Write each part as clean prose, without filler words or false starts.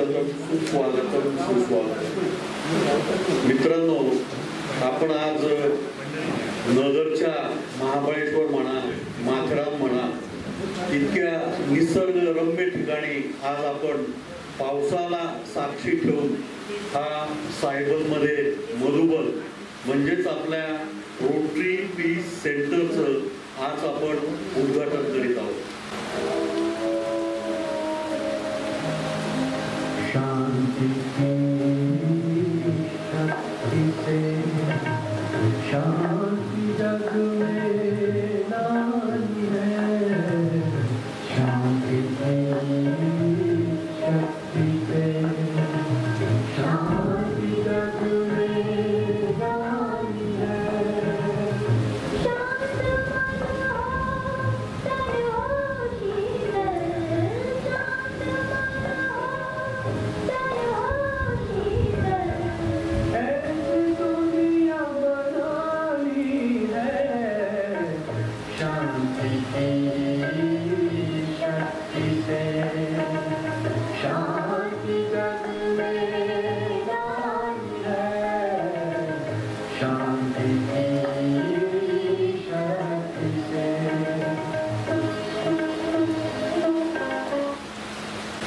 स्वागतम सुस्वागतम सुस्वागतम. मित्रांनो, आपण आज नगरच्या महाबळेश्वर म्हणा, माथेरान म्हणा, इतक्या निसर्गरम्य ठिकाणी आज आपण पावसाला साक्षी ठेवून हा सायबलमध्ये मधुबल म्हणजेच आपल्या रोटरी पीस सेंटरचं आज आपण उद्घाटन करीत आहोत. शांति शांति जग में नानी है, शांति शक्ति से शांति जग में नानी है.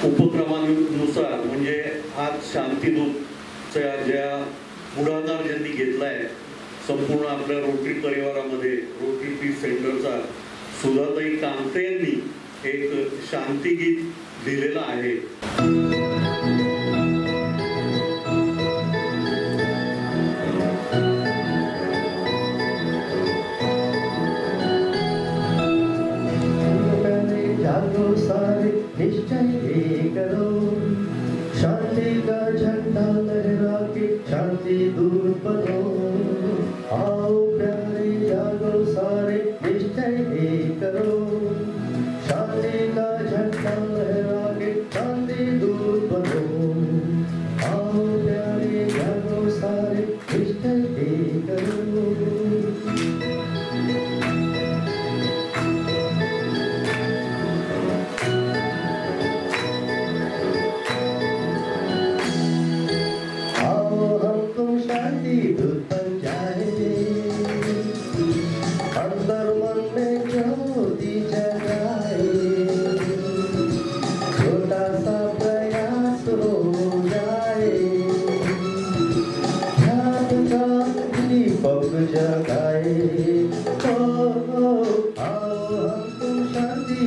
उपक्रमानुसार म्हणजे आज शांतीदूतच्या ज्या पुढाकार ज्यांनी घेतलाय संपूर्ण आपल्या रोटरी परिवारामध्ये रोटरी पीस सेंटरचा सुधाताई कामते यांनी एक शांतीगीत दिलेलं आहे. निश्चय करो, शांति का झंडा लहरा के शांति दूर बनो. आओ प्यारे जागो सारे, निश्चय करो, शांति का झंडा लहरा के शांति दूर बनो. आओ प्यारे जागो सारे, निश्चय करो. अंदर मन में ज्योति जगाए, छोटा सा प्रयास हो जाए. ध्यान का दीपक जगाए. आओ हम शांति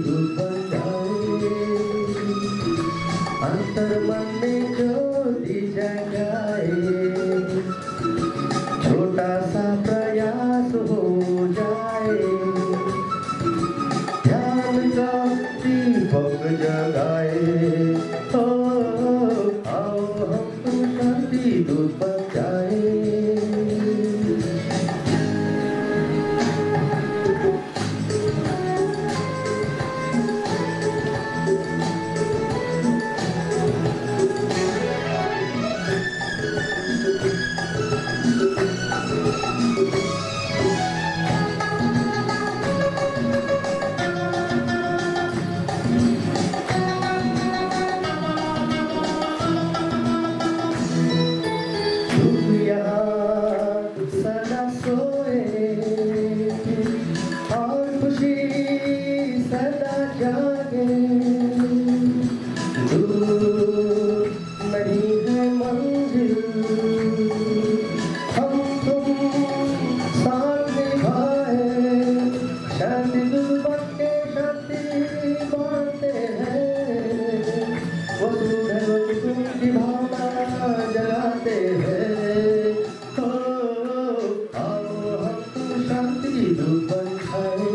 दूत बन जाए. अंदर मन में ज्योति जगाए, छोटा सा प्रयास हो जाए. ज्ञान का दीपक जगाए. आओ हम शांति दूत बन जाए. धूप बंधाए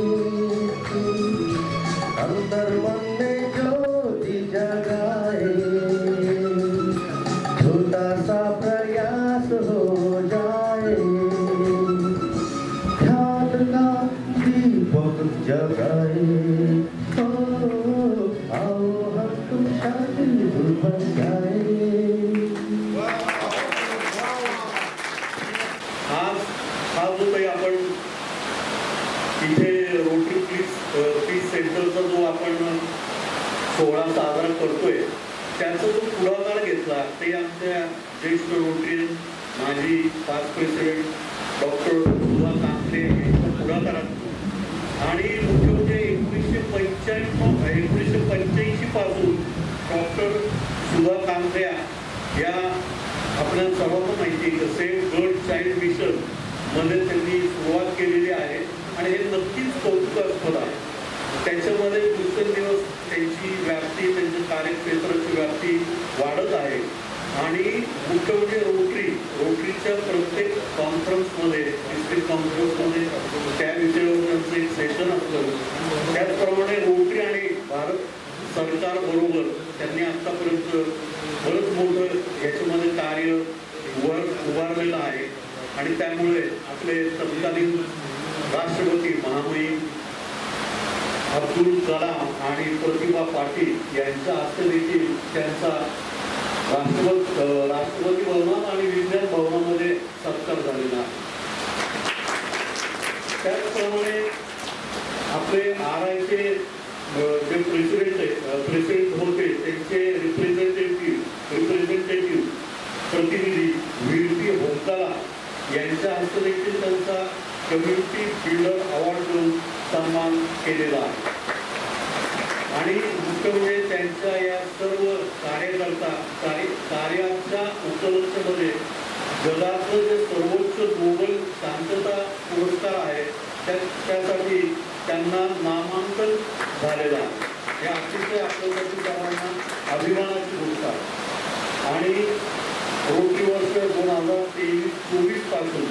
अंतर मन में ज्योति जगाए छोटा सा प्रयास हो जाए ध्यान का दीपक जगाए आओ हम तुम शादी धूप बन जाए। हा जो काही आपण इथे रोटरी पीस सेंटरचा जो आपण सोहळा साजरा करतोय त्याचा जो पुढाकार घेतला ते आमच्या ज्येष्ठ रोटरीयन माजी पास्ट प्रेसिडेंट डॉक्टर सुधा कांत्रे यांच्या पुढाकारात आणि मुख्य म्हणजे 1985 पासून डॉक्टर सुधा कांत्रे या आपल्याला सर्वांना माहिती आहे सेव्ह गर्ल चाइल्ड मिशन मध्ये त्यांनी सुरुवात केलेली आहे आणि हे नक्कीच कौतुकास्पद आहे. त्याच्यामध्ये दिवसेंदिवस त्यांची व्याप्ती त्यांच्या कार्यक्षेत्राची व्याप्ती वाढत आहे आणि मुख्य म्हणजे रोटरीच्या प्रत्येक कॉन्फरन्समध्ये डिस्ट्रिक्ट कॉन्फरन्समध्ये त्या विषयावर त्यांचं एक सेशन असतं. त्याचप्रमाणे रोटरी आणि भारत सरकार बरोबर त्यांनी आतापर्यंत बरंच मोठं याच्यामध्ये कार्य उभारलेलं आहे आणि त्यामुळे आपले तत्कालीन राष्ट्रपती महामहिम अब्दुल कलाम आणि प्रतिभा पाटील यांच्या हस्ते देखील त्यांचा राष्ट्रपती भवनात आणि विज्ञान भवनामध्ये सत्कार झालेला आहे. त्याचप्रमाणे आपले RIचे जे प्रेसिडेंट होते त्यांचे रिप्रेझेंटेटिव्ह प्रतिनिधी VP होमकाला यांच्या हस्ते देखील त्यांचा कम्युनिटी बिल्डर अवॉर्ड देऊन सन्मान केलेला आहे आणि मुख्य म्हणजे त्यांच्या या सर्व कार्याच्या उपलब्धीमध्ये जगातलं जे सर्वोच्च ग्लोबल शांतता पुरस्कार आहे त्यासाठी त्यांना नामांकन झालेलं आहे. हे अतिशय आपल्यासाठी सर्वांना अभिमानाची गोष्ट आहे आणि रोटरी वर्ष 2023-24 पासून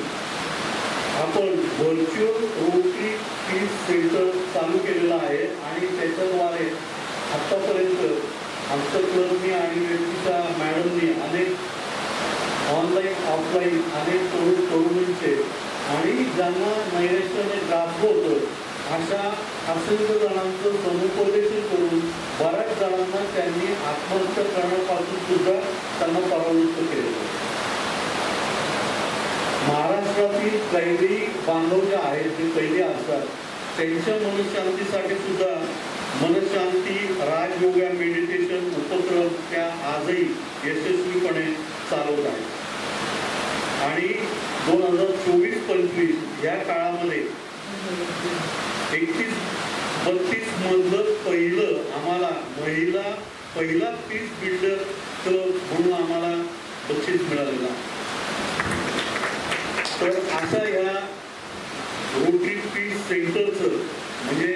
आपण व्हर्च्युअल रोटरी पीस सेंटर चालू केलेलं आहे आणि त्याच्याद्वारे आतापर्यंत आमच्या क्लबनी आणि व्यक्तीच्या मॅडमनी अनेक ऑनलाईन ऑफलाईन अनेक तरुणींचे आणि ज्यांना नैराश्याने ग्रास होतं अशा असंख्य जणांचं समुपदेशन करून बऱ्याच जणांना त्यांनी आत्महत्या करण्यापासून सुद्धा त्यांना परावृत्त केलेलं. महाराष्ट्रातील कैदी बांधव जे आहेत जे कैदी असतात त्यांच्या मनशांतीसाठी सुद्धा मनशांती राजयोगा मेडिटेशन उपक्रम त्या आजही यशस्वीपणे चालवत आहेत आणि 2024-25 या काळामध्ये 31-32 मधलं पहिलं आम्हाला पहिला पीस बिल्डर क्लब म्हणून आम्हाला बक्षीस मिळालेलं आहे. तर अशा या रोटरी पीस सेंटरचं म्हणजे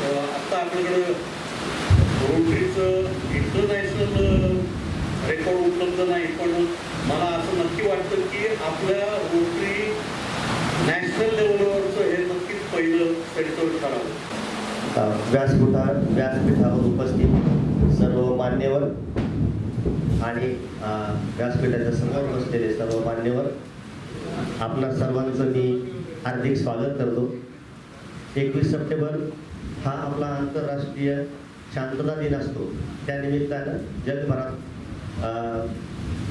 आता आपल्याकडं रोटरीचं इंटरनॅशनल रेकॉर्ड उपलब्ध नाही पण मला असं नक्की वाटतं की आपल्या रोटरी नॅशनल लेवलवरचं हे नक्कीच पहिलं सेंटर ठरावं. व्यासपीठावर उपस्थित सर्व मान्यवर आणि व्यासपीठाच्या समोर बसलेले सर्व मान्यवर आपणा सर्वांचं मी हार्दिक स्वागत करतो. 21 सप्टेंबर हा आपला आंतरराष्ट्रीय शांतता दिन असतो. त्यानिमित्तानं जगभरात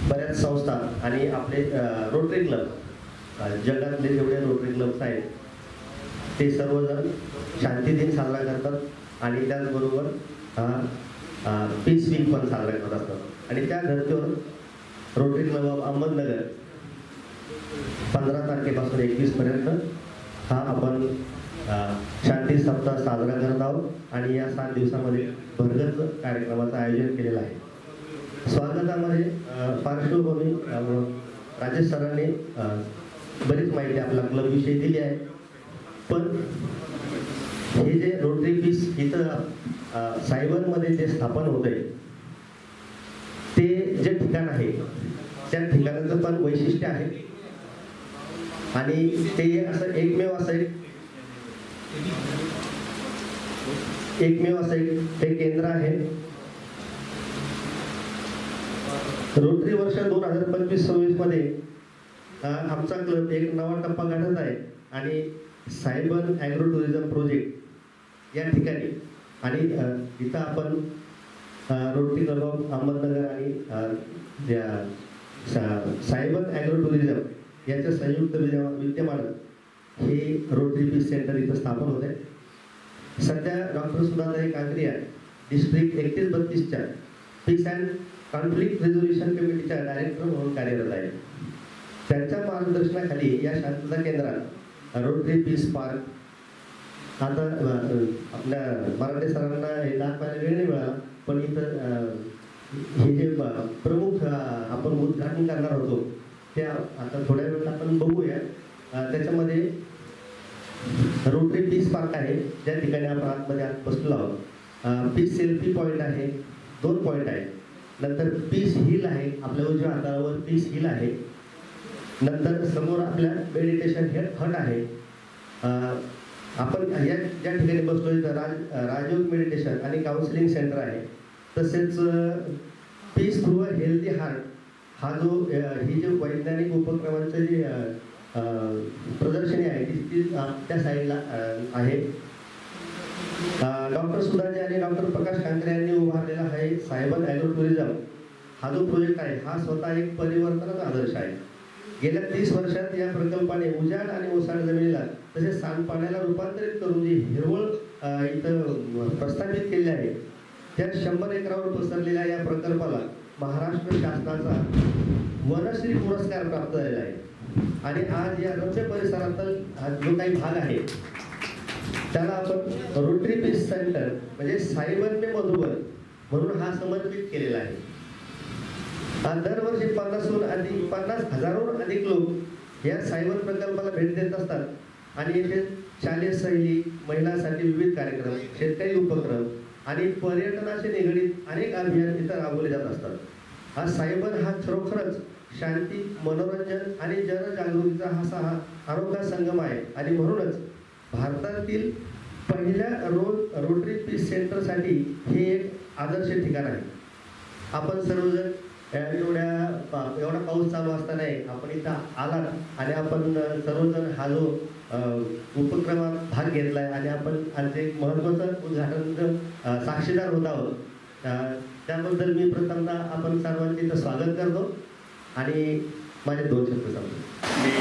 बऱ्याच संस्था आणि आपले रोटरी क्लब जगातले जेवढे रोटरी क्लब्स आहेत ते सर्वजण शांती दिन साजरा करतात आणि त्याचबरोबर पीस वीक पण साजरा करत असतात आणि त्या धर्तीवर रोटरी क्लब ऑफ अहमदनगर 15 तारखेपासून 21 पर्यंत हा आपण शांती सप्ताह साजरा करत आहोत आणि या 7 दिवसामध्ये भरगच्च कार्यक्रमाचं आयोजन केलेलं आहे. स्वागतामध्ये पार्श्वभूमी राजेश सरांनी बरीच माहिती आपल्या क्लबविषयी दिली आहे. पण हे जे रोटरी पीस इथं सायबरमध्ये जे स्थापन होत आहे ते जे ठिकाण आहे त्या ठिकाणाचं पण वैशिष्ट्य आहे आणि ते असं एकमेव असं एकमेव असं हे केंद्र आहे. रोटरी वर्ष 2025-26 मध्ये आमचा क्लब एक नवा टप्पा गाठत आहे आणि सायबन ॲग्रो टुरिझम प्रोजेक्ट या ठिकाणी आणि इथं आपण रोटरी क्लब ऑफ अहमदनगर आणि सायबन ॲग्रो टुरिझम याच्या संयुक्त विद्यमानं हे रोटरी पीस सेंटर इथं स्थापन होत आहे. सध्या डॉक्टर सुधाताई कांकरिया डिस्ट्रिक्ट 31-32च्या पीस अँड कॉन्फ्लिक्ट रेझोल्युशन कमिटीच्या डायरेक्टर म्हणून कार्यरत आहे. त्यांच्या मार्गदर्शनाखाली या शांतता केंद्रात रोटरी पीस पार्क आता आपल्या मराठे सरांना हे दाखवायला वेळ नाही मिळाला, पण इथं हे जे प्रमुख आपण उद्घाटन करणार होतो ते आता थोड्या वेळात आपण बघूया. त्याच्यामध्ये रोटरी पीस पार्क आहे, ज्या ठिकाणी आपण आतमध्ये बसलो आहोत. पीस सेल्फी पॉईंट आहे, 2 पॉईंट आहे. नंतर पीस हिल आहे, आपल्या उजव्या हातावर पीस हिल आहे. नंतर समोर आपल्या मेडिटेशन हट आहे. आपण या ज्या ठिकाणी बसलो इथं राजयोग मेडिटेशन आणि काउन्सिलिंग सेंटर आहे. तसेच peace through a healthy heart हा जो ही जे वैज्ञानिक उपक्रमांचं जे प्रदर्शनी आहे ती त्या साईडला आहे. डॉक्टर सुधाजी आणि डॉक्टर प्रकाश कांकरे यांनी उभारलेला आहे सायबन ॲग्रो टुरिझम हा जो प्रोजेक्ट आहे हा स्वतः एक परिवर्तनाचा आदर्श आहे. गेल्या 30 वर्षात या प्रकल्पाने उजाड आणि ओसाड जमिनीला तसेच सांडपाण्याला रूपांतरित करून जी हिरवळ इथं प्रस्थापित केली आहे त्या 100 एकरावर पसरलेल्या या प्रकल्पाला महाराष्ट्र शासनाचा वनश्री पुरस्कार प्राप्त झालेला आहे. आणि आज या रम्य परिसरातला जो काही भाग आहे त्याला आपण रोटरी पीस सेंटर म्हणजे सायबन पे मधुबन म्हणून हा समर्पित केलेला आहे. दरवर्षी 50,000हून अधिक लोक या सायबन प्रकल्पाला भेट देत असतात आणि येथे शालेय सहली, महिलांसाठी विविध कार्यक्रम, शेतकरी उपक्रम आणि पर्यटनाशी निगडीत अनेक अभियान इथं राबवले जात असतात. हा सायबन हा खरोखरच शांती, मनोरंजन आणि जनजागृतीचा हा अनोखा संगम आहे आणि म्हणूनच भारतातील पहिल्या रोटरी पीस सेंटरसाठी हे एक आदर्श ठिकाण आहे. आपण सर्वजण एवढा पाऊस चालू असतानाही आपण इथं आलात आणि आपण सर्वजण हा जो उपक्रमात भाग घेतला आहे आणि आपण आज एक महत्त्वाचं उद्घाटन साक्षीदार होत आहोत. त्याबद्दल मी प्रथमतः आपण सर्वांचे इथं स्वागत करतो आणि माझे 2 शब्द सांगतो. मी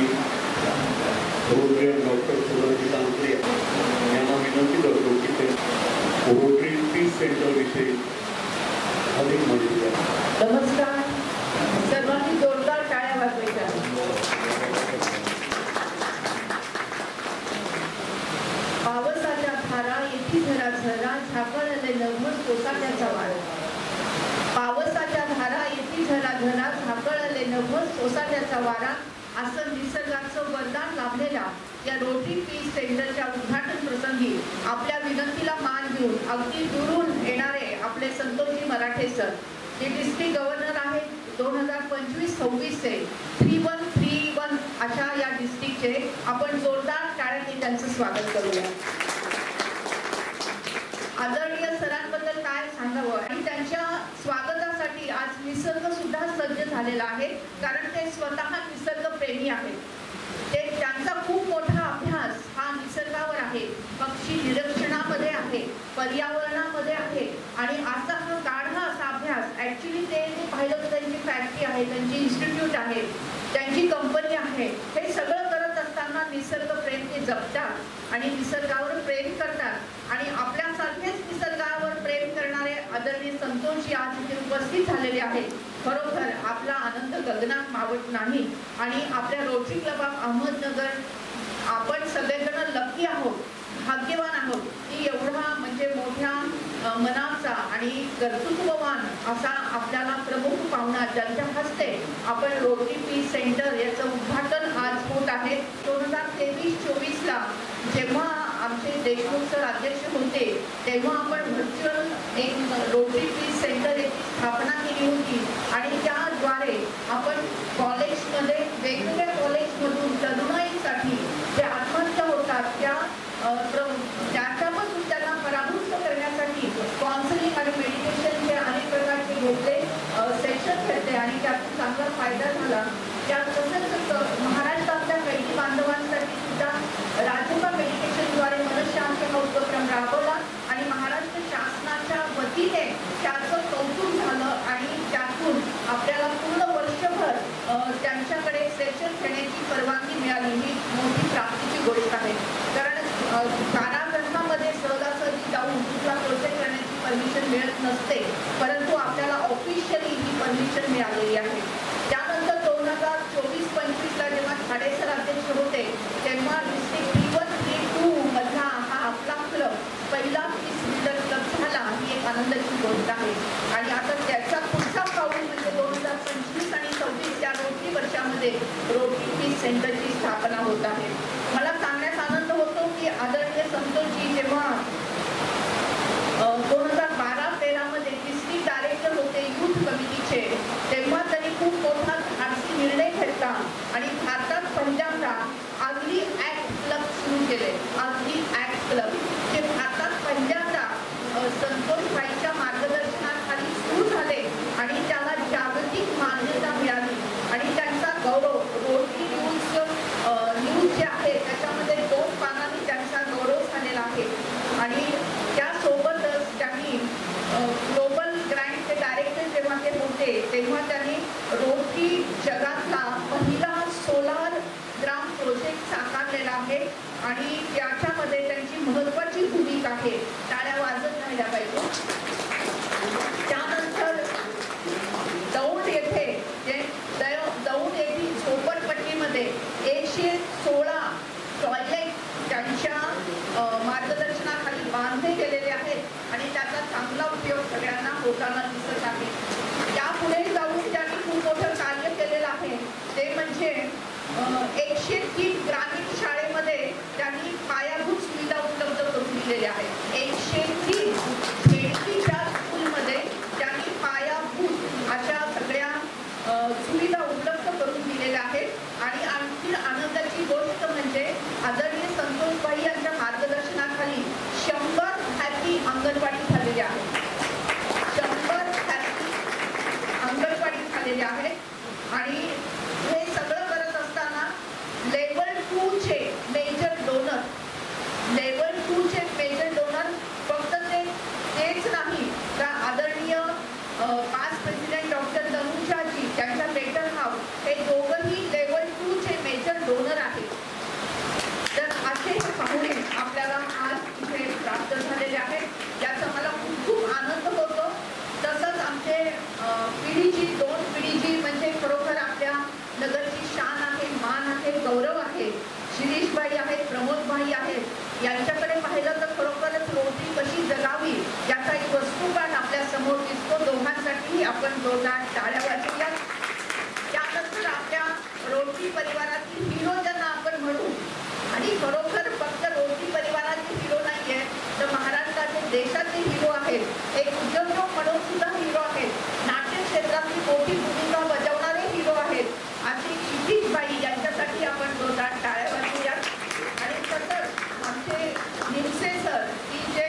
डॉक्टर सुधाजी कांकरे यांना विनंती करतो की ते रोटरी पीस सेंटर विषयी अधिक माहिती द्या. नमस्कार, सर्वांनी जोरदार टाळ्या वाजवायच्या. पावसाच्या धारा येती झरा झरा झाकळले नभस सोसाट्याचा वारा. पावसाच्या धारा येती झरा झरा झाकळले नभस सोसाट्याचा वारा असं निसर्गाचं वरदान लाभलेल्या या रोटरी पीस सेंटरच्या उद्घाटन प्रसंगी आपल्या विनंतीला मान देऊन अगदी दुरून येणारे आपले संतोषजी मराठे सर जे डिस्ट्रिक्ट गव्हर्नर आहेत 2025-26चे 3131 अशा या डिस्ट्रिक्टचे आपण जोरदार टाळ्यांनी त्यांचं स्वागत करूया. आदरणीय सरांबद्दल काय सांगावं आणि त्यांच्या स्वागतासाठी आज निसर्ग सुद्धा सज्ज झालेला आहे, कारण ते स्वतः निसर्ग प्रेमी आहेत. ते त्यांचा खूप मोठा अभ्यास हा निसर्गावर आहे, पक्षी निरीक्षणामध्ये आहे, पर्यावरणामध्ये आहे आणि असा हा गाढा असा अभ्यास ऍक्च्युली ते पाहिलं तर त्यांची फॅक्टरी आहे, त्यांची इन्स्टिट्यूट आहे, त्यांची कंपनी आहे. हे सगळं करत असताना निसर्ग प्रेम ते जपतात आणि निसर्गावर प्रेम करतात आणि आपल्यासारखेच निसर्गावर प्रेम करणारे आदरणीय संतोषजी आज इथे उपस्थित झालेले आहेत. खरोखर आपला आनंद गगनात मावत नाही आणि आपल्या रोटरी क्लब ऑफ अहमदनगर आपण सगळेजण लकी आहोत, भाग्यवान आहोत की एवढा म्हणजे मोठ्या मनाचा आणि कर्तृत्ववान असा आपल्याला प्रमुख पाहुणा ज्यांच्या हस्ते आपण रोटरी पीस सेंटर याचं उद्घाटन आज होत आहे. 2023-24ला जेव्हा आमचे देशमुख सर अध्यक्ष होते तेव्हा आपण व्हर्च्युअल एक रोटरी पीस सेंटर याची स्थापना केली होती आणि त्याद्वारे आपण कॉलेजमध्ये वेगवेगळ्या कॉलेजमधून तरुणाईसाठी जे आत्महत्या होतात त्या फायदा झाला. त्या तसंच महाराष्ट्रातल्या कैदी बांधवांसाठी सुद्धा राजोबा मेडिटेशनद्वारे मनशांती हा उपक्रम राबवला आणि महाराष्ट्र शासनाच्या वतीने त्याचं कौतुक झालं आणि त्यातून आपल्याला पूर्ण वर्षभर त्यांच्याकडे सेशन घेण्याची परवानगी मिळाली. ही मोठी प्राप्तीची गोष्ट आहे. कारण कारागृहामध्ये सहजासहजी जाऊन कुठला प्रोजेक्ट करण्याची परमिशन मिळत नसते, परंतु आपल्याला ऑफिशियली ही परमिशन मिळालेली आहे. त्यानंतर 2024-25 जेव्हा खाडेसर अध्यक्ष होते तेव्हा डिस्ट्रिक्ट 3-1-3-2 मधला हा आपला क्लब पहिला पीस बिल्डर क्लब झाला. ही एक आनंदाची गोष्ट आहे. आणि आता त्याचा पुढचा पाऊल म्हणजे 2025 आणि 26 या रोटरी वर्षामध्ये रोटरी पीस सेंटरची स्थापना होत आहे. मला सांगण्यास आनंद होतो की आदरणीय संतोषजी जेव्हा 2012-13 मध्ये डिस्ट्रिक्ट डायरेक्टर होते युथ कमिटीचे, तेव्हा त्यांनी खूप मोठा धाडसी निर्णय घेतला आणि भारतात पहिल्यांदा आगली ऍक्ट क्लब सुरू केले. आगली ऍक्ट क्लब जे भारतात पहिल्यांदा संतोषबाईंच्या मार्गदर्शनाखाली सुरू झाले आणि त्याला जागतिक मान्यता मिळाली आणि त्यांचा गौरव रोटरी न्यूज जे आहे त्याच्यामध्ये 2 पानांनी त्यांचा गौरव झालेला आहे. आणि त्यासोबतच त्यांनी ग्लोबल ग्रँटचे डायरेक्टर जेव्हा ते होते तेव्हा त्यांनी रोटरी जगातला पहिला सोलार ग्राम प्रोजेक्ट साकारलेला आहे आणि त्याच्यामध्ये त्यांची महत्त्वाची भूमिका आहे. टाळ्या वाजत राहिल्या पाहिजे. त्यानंतर दौंड येथील झोपडपट्टीमध्ये 116 टॉयलेट त्यांच्या मार्गदर्शनाखाली बांधले गेलेले आहेत आणि त्याचा चांगला उपयोग सगळ्यांना होताना दिसत आहे. यापुढे जाऊन त्यांनी खूप मोठं कार्य केलेलं आहे. ते म्हणजे 103 ग्रामीण शाळेमध्ये त्यांनी पायाभूत सुविधा उपलब्ध करून दिलेल्या आहेत. 103 खेडकीच्या स्कूलमध्ये त्यांनी पायाभूत अशा सगळ्या सुविधा उपलब्ध करून दिलेल्या आहेत. आणि आणखी आनंदाची गोष्ट म्हणजे आदरणीय संतोषबाई यांच्या मार्गदर्शनाखाली 100 हॅपी अंगणवाडी झालेल्या आहेत. 100 हॅपी अंगणवाडी झालेल्या आहेत. आणि हे सगळं करत असताना लेवल 2 चे मेजर डोनर फक्त तेच नाही का आदरणीय पास्ट प्रेसिडेंट डॉक्टर तनुजाजी त्यांच्या बेटर हाऊस हे दोघंही लेवल 2 चे मेजर डोनर आहेत. तर असे पाहुणे आपल्याला आज इथे प्राप्त झालेले आहेत. याचा मला खूप आनंद होतो. तसंच आमचे पिढीजी 2 पिढीजी म्हणजे खरोखर आपल्या नगरची शान आहे, मान आहे, गौरव आहे. शिरीषबाई आहेत, प्रमोदबाई आहेत. यांच्याकडे पाहिलं तर खरोखरच रोटरी कशी जगावी याचा एक वस्तुपाठ आपल्या समोर दिसतो. दोघांसाठी आपण जोरदार टाळ्या वाजवूया. त्यानंतर आपल्या रोटरी परिवारातील हिरो ज्यांना आपण म्हणू, आणि खरोखर फक्त रोटरी परिवाराचे हिरो नाहीये तर महाराष्ट्राचे देशाचे हिरो आहेत. एक उद्योजक म्हणून सुद्धा हिरो आहेत. नाट्य क्षेत्रातली मोठी भूमिका बजावणारे हिरो आहेत. अशी क्षितिजबाई यांच्यासाठी आपण जोरदार टाळ्या वाजवूया. आणि तसंच आमचे निमसे सर की जे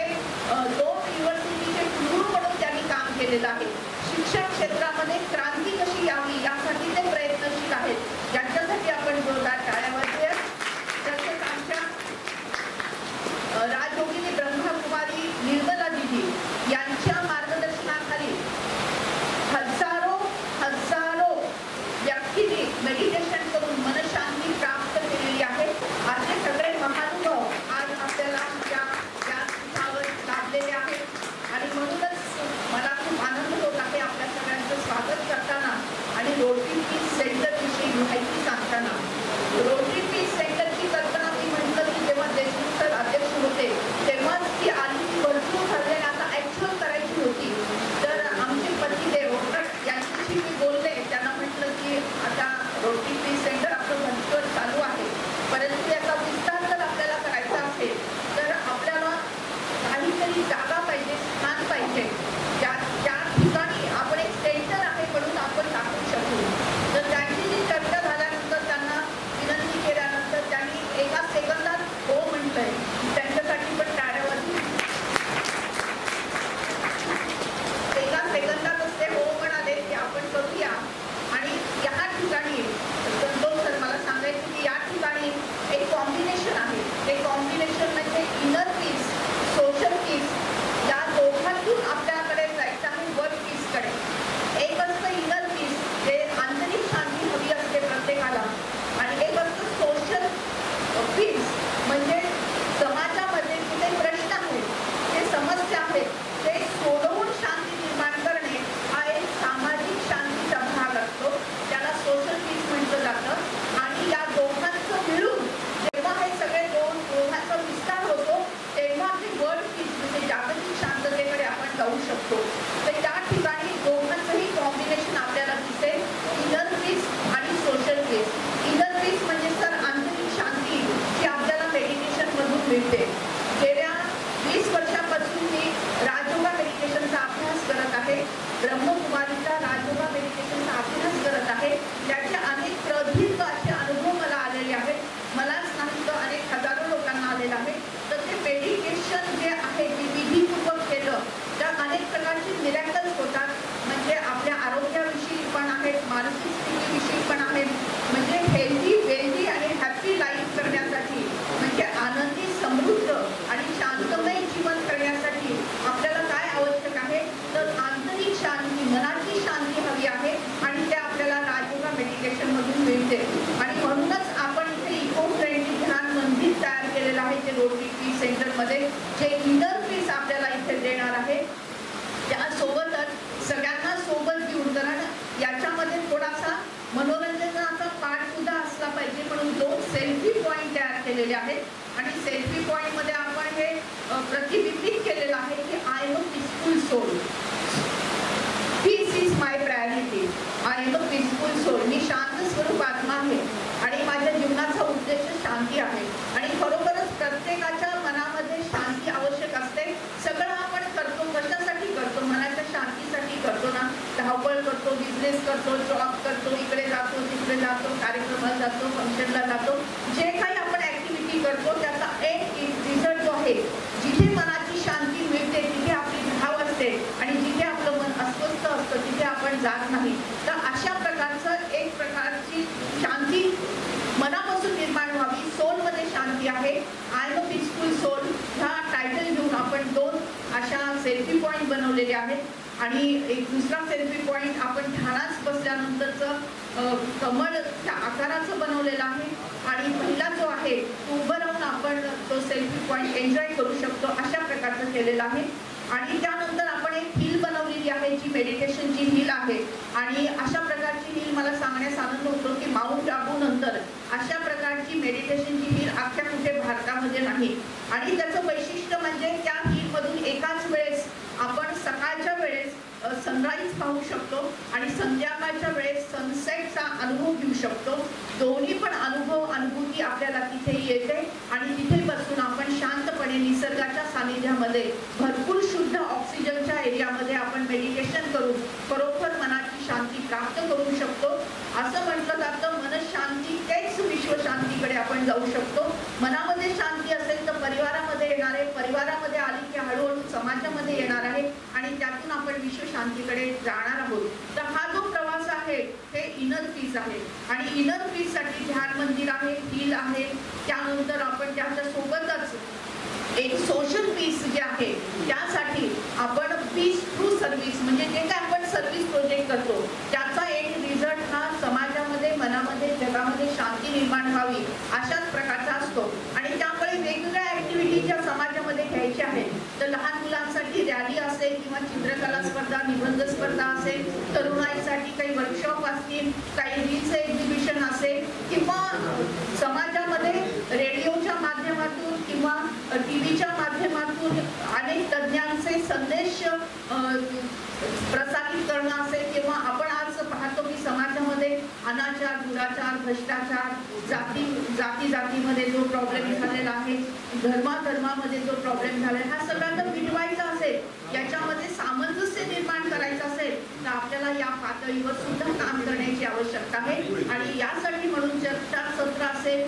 2 युनिव्हर्सिटीचे गुरु म्हणून त्यांनी काम केलेलं आहे. शिक्षण क्षेत्रामध्ये क्रांती कशी यावी यासाठी ते प्रयत्नशील आहेत. त्यांच्यासाठी आपण जोरदार टाळ्या वाजवूया. तसेच आमच्या राजयोगिनी ब्रह्मकुमारी निर्मला दिदी यांच्या मार्गदर्शनाखाली हजारो व्यक्तींनी मेडिटेशन करून मनशांती प्राप्त केलेली आहे. असे सगळे महानुभव आज आपल्याला या पीठावर लाभलेले आहेत. आणि म्हणूनच मला खूप आनंद होत आहे आपल्या सगळ्यांचं स्वागत करताना आणि रोटरी पीस सेंटर विषयी माहिती सांगताना. इनर पीस, सोशल पीस या दोघांतून आपल्याकडे जायचं आहे वर्ल्ड पीसकडे. एक असतं इनर पीस, जे आंतरिक शांती हवी असते प्रत्येकाला, आणि एक असतं सोशल पीस, म्हणजे समाजामध्ये जे काही प्रश्न आहेत, जे समस्या आहेत, ते सोडवून शांती निर्माण करणे हा एक सामाजिक शांतीचा भाग असतो. त्याला सोशल पीस म्हटलं जातं. आणि या दोघांचं मिळून जेव्हा हे सगळे दोघांचा विस्तार होतो तेव्हा हे वर्ल्ड पीस म्हणजे जागतिक शांततेकडे आपण जाऊ शकतो. तर त्या ठिकाणी दोघांचंही कॉम्बिनेशन आपल्याला दिसेल, इनर पीस आणि सोशल पीस. इनर पीस म्हणजे सर आंतरिक शांती जी आपल्याला मेडिटेशनमधून मिळते. गेल्या 20 वर्षापासून मी राजयोगा मेडिटेशनचा अभ्यास करत आहे. ब्रह्मकुमारीचा राजयोगा मेडिटेशनचा अभ्यास करत आहे. त्याचे अनेक प्रदीर्घ असे अनुभव मला आलेले आहेत. मलाच नाही तर अनेक हजारो लोकांना आलेलं आहे. तर ते मेडिटेशन जे आहे ते विधीपूर्वक केलं तर अनेक प्रकारचे मिरॅकल्स होतात. म्हणजे आपल्या आरोग्याविषयी पण आहेत, मानसिक स्थितीविषयी पण आहेत. म्हणजे हेल्दी, वेल्दी आणि हॅपी लाईफ करण्यासाठी, म्हणजे आनंदी, समृद्ध आणि शांतमय जीवन करण्यासाठी आपल्याला काय आवश्यक आहे तर आंतरिक शांती, मनाची शांती हवी आहे. आणि ते आपल्याला राजयोगा मेडिटेशनमधून मिळते. आणि म्हणूनच आपण इथे इको फ्रेंडली ध्यान मंदिर तयार केलेलं आहे, जे रोटरी पीस सेंटरमध्ये, जे इनर पीस आपल्याला इथे देणार आहे. त्यासोबतच सगळ्यांना सोबत घेऊन, कारण याच्यामध्ये थोडासा मनोरंजनाचा पाठ सुद्धा असला पाहिजे, म्हणून 2 सेल्फी पॉईंट तयार केलेले आहेत. आणि सेल्फी पॉईंट मध्ये आपण हे प्रतिबिंबित केलेलं आहे की I am a peaceful soul, peace is my priority, I am a peaceful soul. मी शांत स्वरूप आत्मा आहे आणि माझ्या जीवनाचा उद्देश शांती आहे. आणि खरोखरच प्रत्येकाच्या मनामध्ये शांती आवश्यक असते. सगळं आपण करतो कशासाठी करतो? मनाच्या शांतीसाठी करतो ना. धावपळ करतो, बिझनेस करतो, जॉब करतो, इकडे जातो, तिकडे जातो, कार्यक्रमाला जातो, फंक्शनला जातो. जे काही आपण ऍक्टिव्हिटी करतो त्याचा एक रिझल्ट जो आहे, जिथे मनाची शांती मिळते तिथे आपली धाव असते, आणि जिथे आपलं मन अस्वस्थ असतं तिथे आपण जात नाही. तर अशा प्रकारचं एक प्रकारची शांती मनापासून निर्माण व्हावी. सोलमध्ये शांती आहे. I am a peaceful soul ह्या टायटल घेऊन आपण 2 अशा सेल्फी पॉईंट बनवलेले आहेत. आणि एक दुसरा सेल्फी पॉईंट आपण ध्यानात बसल्यानंतरचं कमळच्या आकाराचं बनवलेलं आहे. आणि पहिला जो आहे तो उभं राहून आपण तो सेल्फी पॉईंट एन्जॉय करू शकतो, अशा प्रकारचं केलेलं आहे. आणि त्यानंतर आपण एक हिल बनवलेली आहे, जी मेडिटेशनची हिल आहे. आणि अशा प्रकारची हिल मला सांगण्यास आनंद होतो की माउंट आबू नंतर अशा प्रकारची मेडिटेशनची हिल अख्ख्या कुठे भारतामध्ये नाही. आणि त्याचं वैशिष्ट्य म्हणजे त्या हिलमधून एकाच वेळेस आपण सकाळच्या वेळेस सनराईज पाहू शकतो आणि संध्याकाळच्या वेळेस सनसेटचा अनुभव घेऊ शकतो. दोन्ही पण अनुभूती आपल्याला तिथे येते. आणि तिथे बसून आपण शांतपणे निसर्गाच्या सानिध्यामध्ये भरपूर शुद्ध ऑक्सिजनच्या एरियामध्ये आपण मेडिटेशन करून खरोखर मनाची शांती प्राप्त करू शकतो. असं म्हटलं जातं, मनशांती तेच विश्वशांतीकडे आपण जाऊ शकतो. मनामध्ये शांती असेल तर परिवारामध्ये येणार आहे, परिवारामध्ये आली की हळूहळू समाजामध्ये येणार आहे, आणि त्यातून आपण विश्वशांतीकडे जाणार आहोत. तर हा जो प्रवास आहे हे इनर पीस आहे. आणि इनर पीस साठी ध्यान मंदिर आहे, हिल आहे. त्यानंतर आपण त्याच्या सोबतच एक सोशल पीस जे आहे त्यासाठी आपण पीस थ्रू सर्व्हिस, म्हणजे जे काय आपण सर्व्हिस प्रोजेक्ट करतो त्याचा एक रिझल्ट हा समाजामध्ये, मनामध्ये, जगामध्ये शांती निर्माण व्हावी अशाच प्रकारचा असतो. आणि त्यामुळे वेगवेगळ्या ऍक्टिव्हिटी ज्या समाजामध्ये घ्यायच्या आहेत, तर लहान मुलांसाठी रॅली असेल किंवा चित्रकला स्पर्धा, निबंध स्पर्धा असेल, तरुणाईसाठी काही वर्कशॉप असतील, काही रील्स एक्झिबिशन असेल, किंवा समाजामध्ये रेडिओच्या माध्यमातून किंवा टीव्हीच्या माध्यमातून अनेक तज्ञांचे संदेश प्रसारित करणं असेल, किंवा आपण आज पाहतो की समाजामध्ये अनाचार, दुराचार, भ्रष्टाचार, जातीमध्ये जो प्रॉब्लेम झालेला आहे, धर्मामध्ये जो प्रॉब्लेम झालेला, हा सगळा जर मिटवायचा असेल, याच्यामध्ये सामंजस्य निर्माण करायचं असेल, तर आपल्याला या पातळीवर सुद्धा काम करण्याची आवश्यकता आहे. आणि यासाठी म्हणून चर्चा सत्र असेल,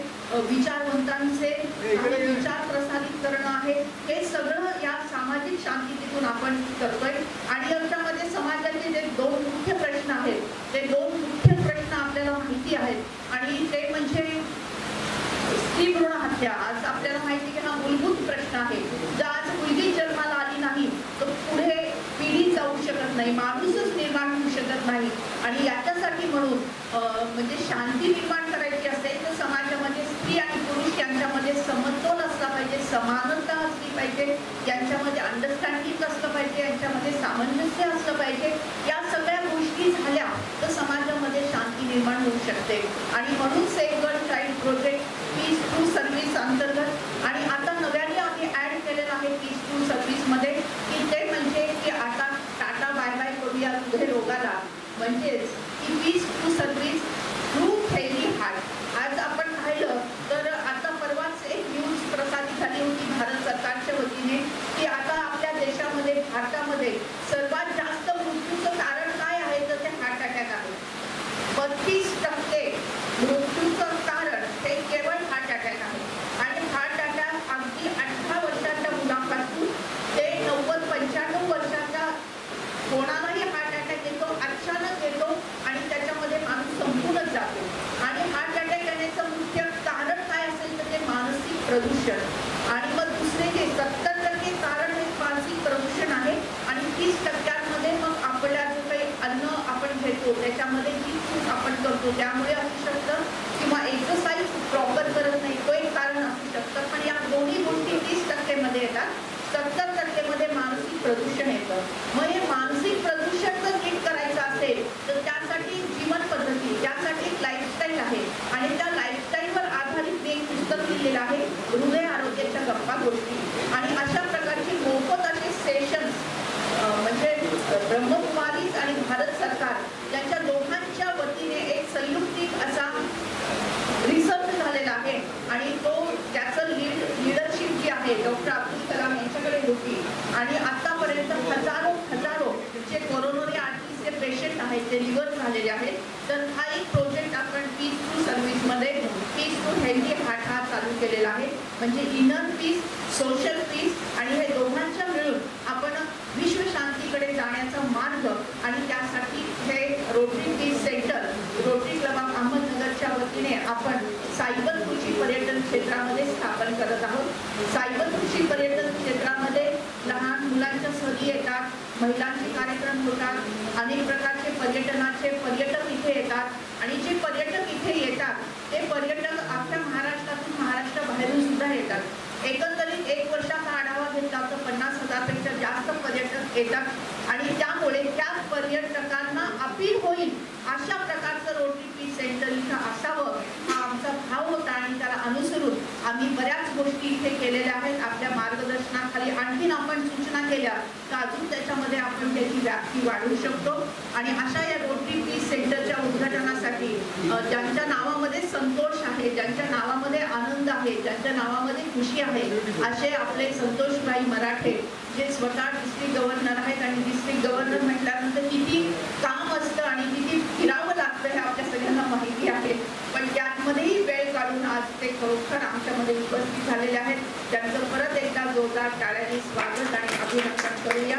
विचारवंतांचे विचार प्रसारित करणं आहे, हे सगळं या सामाजिक शांतीतून आपण करतोय. आणि याच्यामध्ये समाजाचे जे 2 मुख्य प्रश्न आहेत, ते 2 मुख्य प्रश्न आपल्याला माहिती आहेत. आणि ते म्हणजे स्त्री भ्रूण हत्या. आज आपल्याला माहिती की हा मूलभूत प्रश्न आहे. जर आज मुलगी जन्माला आली नाही तर पुढे पिढी जाऊ शकत नाही, माणूसच निर्माण होऊ शकत नाही. आणि याच्यासाठी म्हणून म्हणजे शांती निर्माण करायची असेल तर समाजामध्ये स्त्री आणि पुरुष यांच्यामध्ये समतोल असला पाहिजे, समानता असली पाहिजे, यांच्यामध्ये अंडरस्टँडिंग असलं पाहिजे, यांच्यामध्ये सामंजस्य असलं पाहिजे. या सगळ्या गोष्टी झाल्या तर समाजामध्ये शांती निर्माण होऊ शकते. आणि म्हणून save girl child project peace to service अंतर्गत आणि आता नव्याने आम्ही ऍड केलेलं आहे पीस टू सर्व्हिस मध्ये की ते म्हणजे की आता टाटा बाय बाय करूया हृदय रोगाला, म्हणजेच की peace to service through healthy heart. आज आपण पाहिलं तर आता परवाच एक न्यूज प्रसारित झाली होती भारत सरकारच्या वतीने की आता आपल्या देशामध्ये भारतामध्ये सर्वात जास्त मृत्यूचं कारण काय आहे तर ते हार्ट अटॅक आहे. 32% मृत्यूचं कारण हे केवळ हार्ट अटॅक आहे. आणि हार्ट अटॅक अगदी 18 वर्षाच्या मुलापासून ते 90-95 वर्षाच्या कोणालाही हार्ट अटॅक येतो, अचानक येतो आणि त्याच्यामध्ये माणूस संपूनच जातो. आणि हार्ट अटॅक येण्याचं मुख्य कारण काय असेल तर ते मानसिक प्रदूषण. आणि मग दुसरे जे 70% कारण हे मानसिक प्रदूषण आहे आणि 30% मग आपल्या जो काही अन्न आपण घेतो त्याच्यामध्ये जी चूक आपण करतो त्यामुळे असू शकतं किंवा एक्सरसाइज प्रॉपर करत नाही तो एक कारण असू शकतं. पण या दोन्ही गोष्टी 30% मध्ये येतात, 70% मध्ये मानसिक प्रदूषण येतं. मग हे मानसिक प्रदूषण जर नीट करायचं असेल तर त्यासाठी जीवन पद्धती, त्यासाठी एक लाईफस्टाईल आहे आणि त्या लाईफस्टाईलवर आधारित मी एक पुस्तक लिहिलेलं आहे हृदय आरोग्याच्या गप्पा गोष्टी. आणि अशा प्रकारचे मोफत असे सेशन्स म्हणजे ब्रह्मकुमारीज आणि भारत सरकार यांच्या दोघांच्या वतीने एक संयुक्तिक असा रिसर्च झालेला आहे आणि तो त्याचं लीडरशिप जी आहे डॉक्टर अब्दुल कलाम यांच्याकडे होती. आणि आतापर्यंत हजारो जे कोरोनरी आर्टिस्टचे पेशंट आहेत ते लिव्हर झालेले आहेत. तर हा एक प्रोजेक्ट आपण पीस टू सर्व्हिसमध्ये पीस टू हेल्दी हार्ट हा चालू केलेला आहे. म्हणजे इनर पीस, सोशल पीस आणि हे दोघांच्या मिळून आपण विश्व शांतीकडे जाण्याचा मार्ग. आणि त्यासाठी हे Rotary peace centre Rotary club of अहमदनगरच्या वतीने आपण सायबर कृषी पर्यटन क्षेत्रामध्ये स्थापन करत आहोत. सायबर कृषी पर्यटन क्षेत्रामध्ये लहान मुलांच्या सहली येतात, महिलांचे कार्यक्रम होतात, अनेक प्रकारचे पर्यटनाचे पर्यटक इथे येतात आणि जे पर्यटक इथे येतात ते पर्यटक अख्ख्या महाराष्ट्रातून महाराष्ट्राबाहेरून सुद्धा येतात. एकंदरीत 1 वर्षाचा आढावा घेतला तर 50,000पेक्षा जास्त पर्यटक येतात आणि त्यामुळे त्या पर्यटकांना अपील होईल अशा प्रकारचं रोटरी पीस सेंटर इथं असावं हा आमचा भाव होता. आणि त्याला अनुसरून आम्ही बऱ्याच गोष्टी इथे केलेल्या आहेत. आपल्या मार्गदर्शनाखाली आणखीन आपण सूचना केल्या तर अजून त्याच्यामध्ये आपण त्याची व्याप्ती वाढवू शकतो. आणि अशा या रोटरी पीस सेंटरच्या उद्घाटनासाठी ज्यांच्या नावामध्ये संतोष आहे, ज्यांच्या नावामध्ये आनंद आहे, ज्यांच्या नावामध्ये खुशी आहे असे आपले संतोषभाई मराठे जे स्वतः डिस्ट्रिक्ट गव्हर्नर आहेत. आणि डिस्ट्रिक्ट गव्हर्नर म्हटल्यानंतर किती काम असतं आणि किती फिरावं लागतं हे आपल्या सगळ्यांना माहिती आहे. पण त्यामध्येही वेळ काढून आज ते खरोखर आमच्यामध्ये उपस्थित झालेले आहेत. त्यांचं परत एकदा जोरदार टाळ्यांनी स्वागत आणि अभिनंदन करूया.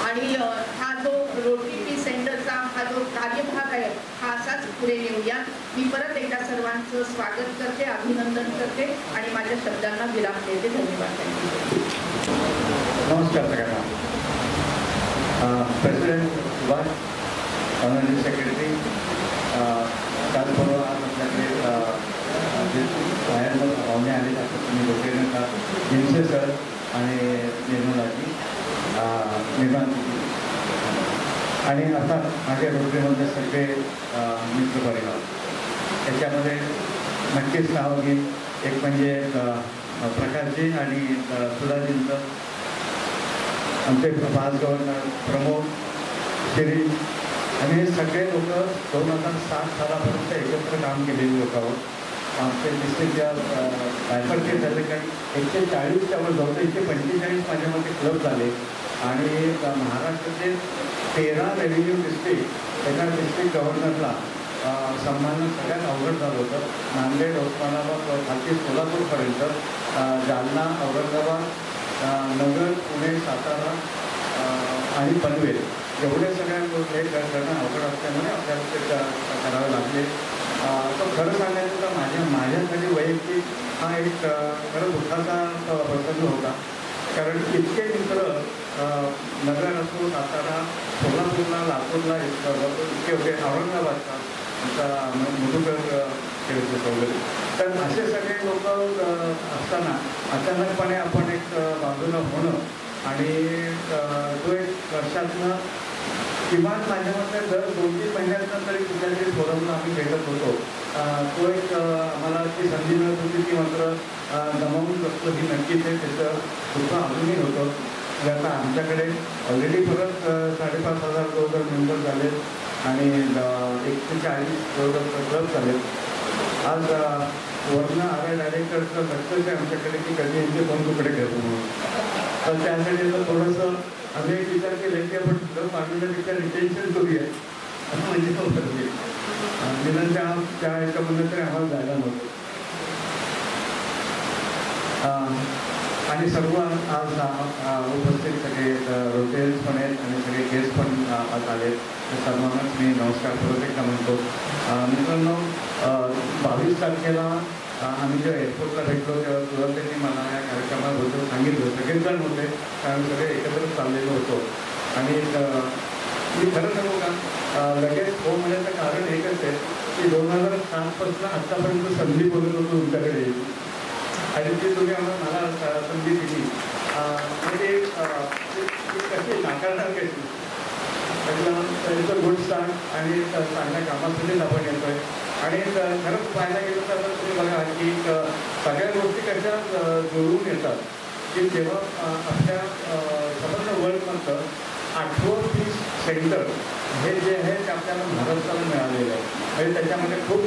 आणि हा जो रोटरी पीस सेंटरचा हा जो कार्यभाग आहे हा असाच पुढे नेऊया. मी परत एकदा सर्वांचं स्वागत करते, अभिनंदन करते आणि माझ्या शब्दांना विराम देते. धन्यवाद. नमस्कार सगळ्यांना. प्रेसिडेंट सुभाष, ऑनररी सेक्रेटरी, काल परवा आज आपल्याकडे जे बाहेरनं पाहुणे आले असतात तुम्ही लोकेशनला जिमसे सर आणि निर्मलाजी आणि आता माझ्या रोटरीमधले सगळे मित्रपरिवार त्याच्यामध्ये नक्कीच नाव घेईन. एक म्हणजे प्रकाशजी आणि सुधाजींचं, आमचे भास गव्हर्नर प्रमोद, शिरीष आणि हे सगळे लोक 2007 सालापर्यंत एकत्र काम केलेली लोक आहोत. आमचे डिस्ट्रिक्टच्या बायफर्केट झाले काही 140च्या वर जाऊ तर 145 माझ्यामध्ये क्लब झाले. आणि महाराष्ट्राचे 13 रेव्हेन्यू डिस्ट्रिक्ट एका डिस्ट्रिक्ट गव्हर्नरला सन्मानणं सगळ्यात अवघड झालं होतं. नांदेड, उस्मानाबाद, खालती सोलापूरपर्यंत, जालना, औरंगाबाद, नगर, पुणे, सातारा आणि पनवेल एवढे सगळ्या हे करणं अवघड असल्यामुळे आपल्याला ते करावे लागले. तो खरं सांगायचं तर माझ्यासाठी वैयक्तिक हा एक खरं दुःखाचा प्रसंग होता. कारण इतके मित्र नगर असो, सातारा, सोलापूरला, लातूरला इतके होते, औरंगाबादचा आमचा मधुकर खेळत वगैरे. तर असे सगळे लोक असताना अचानकपणे आपण एक बाजूला होणं आणि तो एक वर्षातनं किमान माझ्या मते दर 2-3 महिन्यातनं तरी कुठल्यातरी फोरमला आम्ही भेटत होतो. तो एक आम्हाला ती संधी मिळत होती ती मात्र गमावून बसतो ही नक्कीच आहे. त्याचं दुःख अजूनही होतं. आता आमच्याकडे ऑलरेडी परत 5,500 जवळ मेंबर झाले आणि 140 जवळ क्लब झाले. आज वरनं आर डायरेक्टरचं लक्षच आहे आमच्याकडे की कधी यांचे फोन तुकडे घेतो म्हणून. तर त्यासाठी तर थोडंसं आम्ही एक विचार केला की आपण क्लब बांधण्यापेक्षा रिटेन्शन करूया असं म्हणजे होतं. निदान त्या ह्याच्यामधनं तरी आम्हाला जायला नव्हतं. आणि सर्व आज उपस्थित सगळे रोटेल्स पण आहेत आणि सगळे गेस्ट पण आज आलेत. तर सर्वांनाच मी नमस्कार परत एकदा म्हणतो. मित्रांनो, 22 तारखेला आम्ही जेव्हा एअरपोर्टला भेटलो तेव्हा त्यांनी मला या कार्यक्रमाबद्दल सांगितलं. सगळेच जण होते कारण सगळे एकत्रच चाललेलो होतो. आणि मी खरं सांगू का, लगेच हो म्हणायचं कारण एकच आहे की 2007पासून आत्तापर्यंत संधी बोलत होतो तुमच्याकडे आणि ते तुम्ही मला संधी दिली. म्हणजे कशी नाकारणार कशी त्याचं गुड स्टार्ट आणि चांगल्या कामासाठीच आपण येतो आहे. आणि खरंच पाहायला गेलं तर तुम्ही बघा की सगळ्या गोष्टी कशा जुळून येतात की जेव्हा आपल्या संपूर्ण वर्ल्डमधलं 8वं पीस सेंटर हे जे आहे ते आपल्याला महाराष्ट्राला मिळालेलं आहे. म्हणजे त्याच्यामध्ये खूप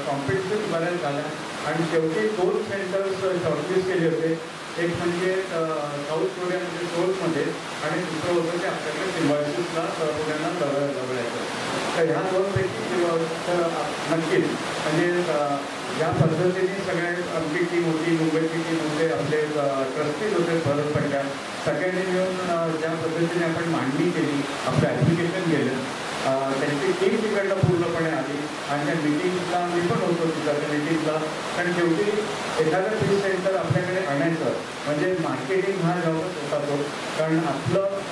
कॉम्पिटिशन बऱ्याच झाल्या आणि शेवटी 2 सेंटर्स शॉर्टलिस्ट केले होते. एक म्हणजे साऊथ कोरियामध्ये सोल्समध्ये आणि दुसरं होतं ते आपल्याकडे सिम्बायोसिसला पुण्याला जवळायचं. तर ह्या 2पैकी नक्कीच म्हणजे ज्या पद्धतीने सगळ्या आमची टीम होती, मुंबईची टीम होते, आपले ट्रस्टीज होते फरक पडल्या, सगळ्यांनी मिळून ज्या पद्धतीने आपण मांडणी केली, आपलं ॲप्लिकेशन केलं, त्यांची टीम तिकडनं पूर्णपणे आली आणि त्या मिटिंगला मी पण होतो तिथं त्या मिटिंगला. कारण शेवटी एखादं पीस सेंटर आपल्याकडे आणायचं म्हणजे मार्केटिंग हा जॉबच होता तो. कारण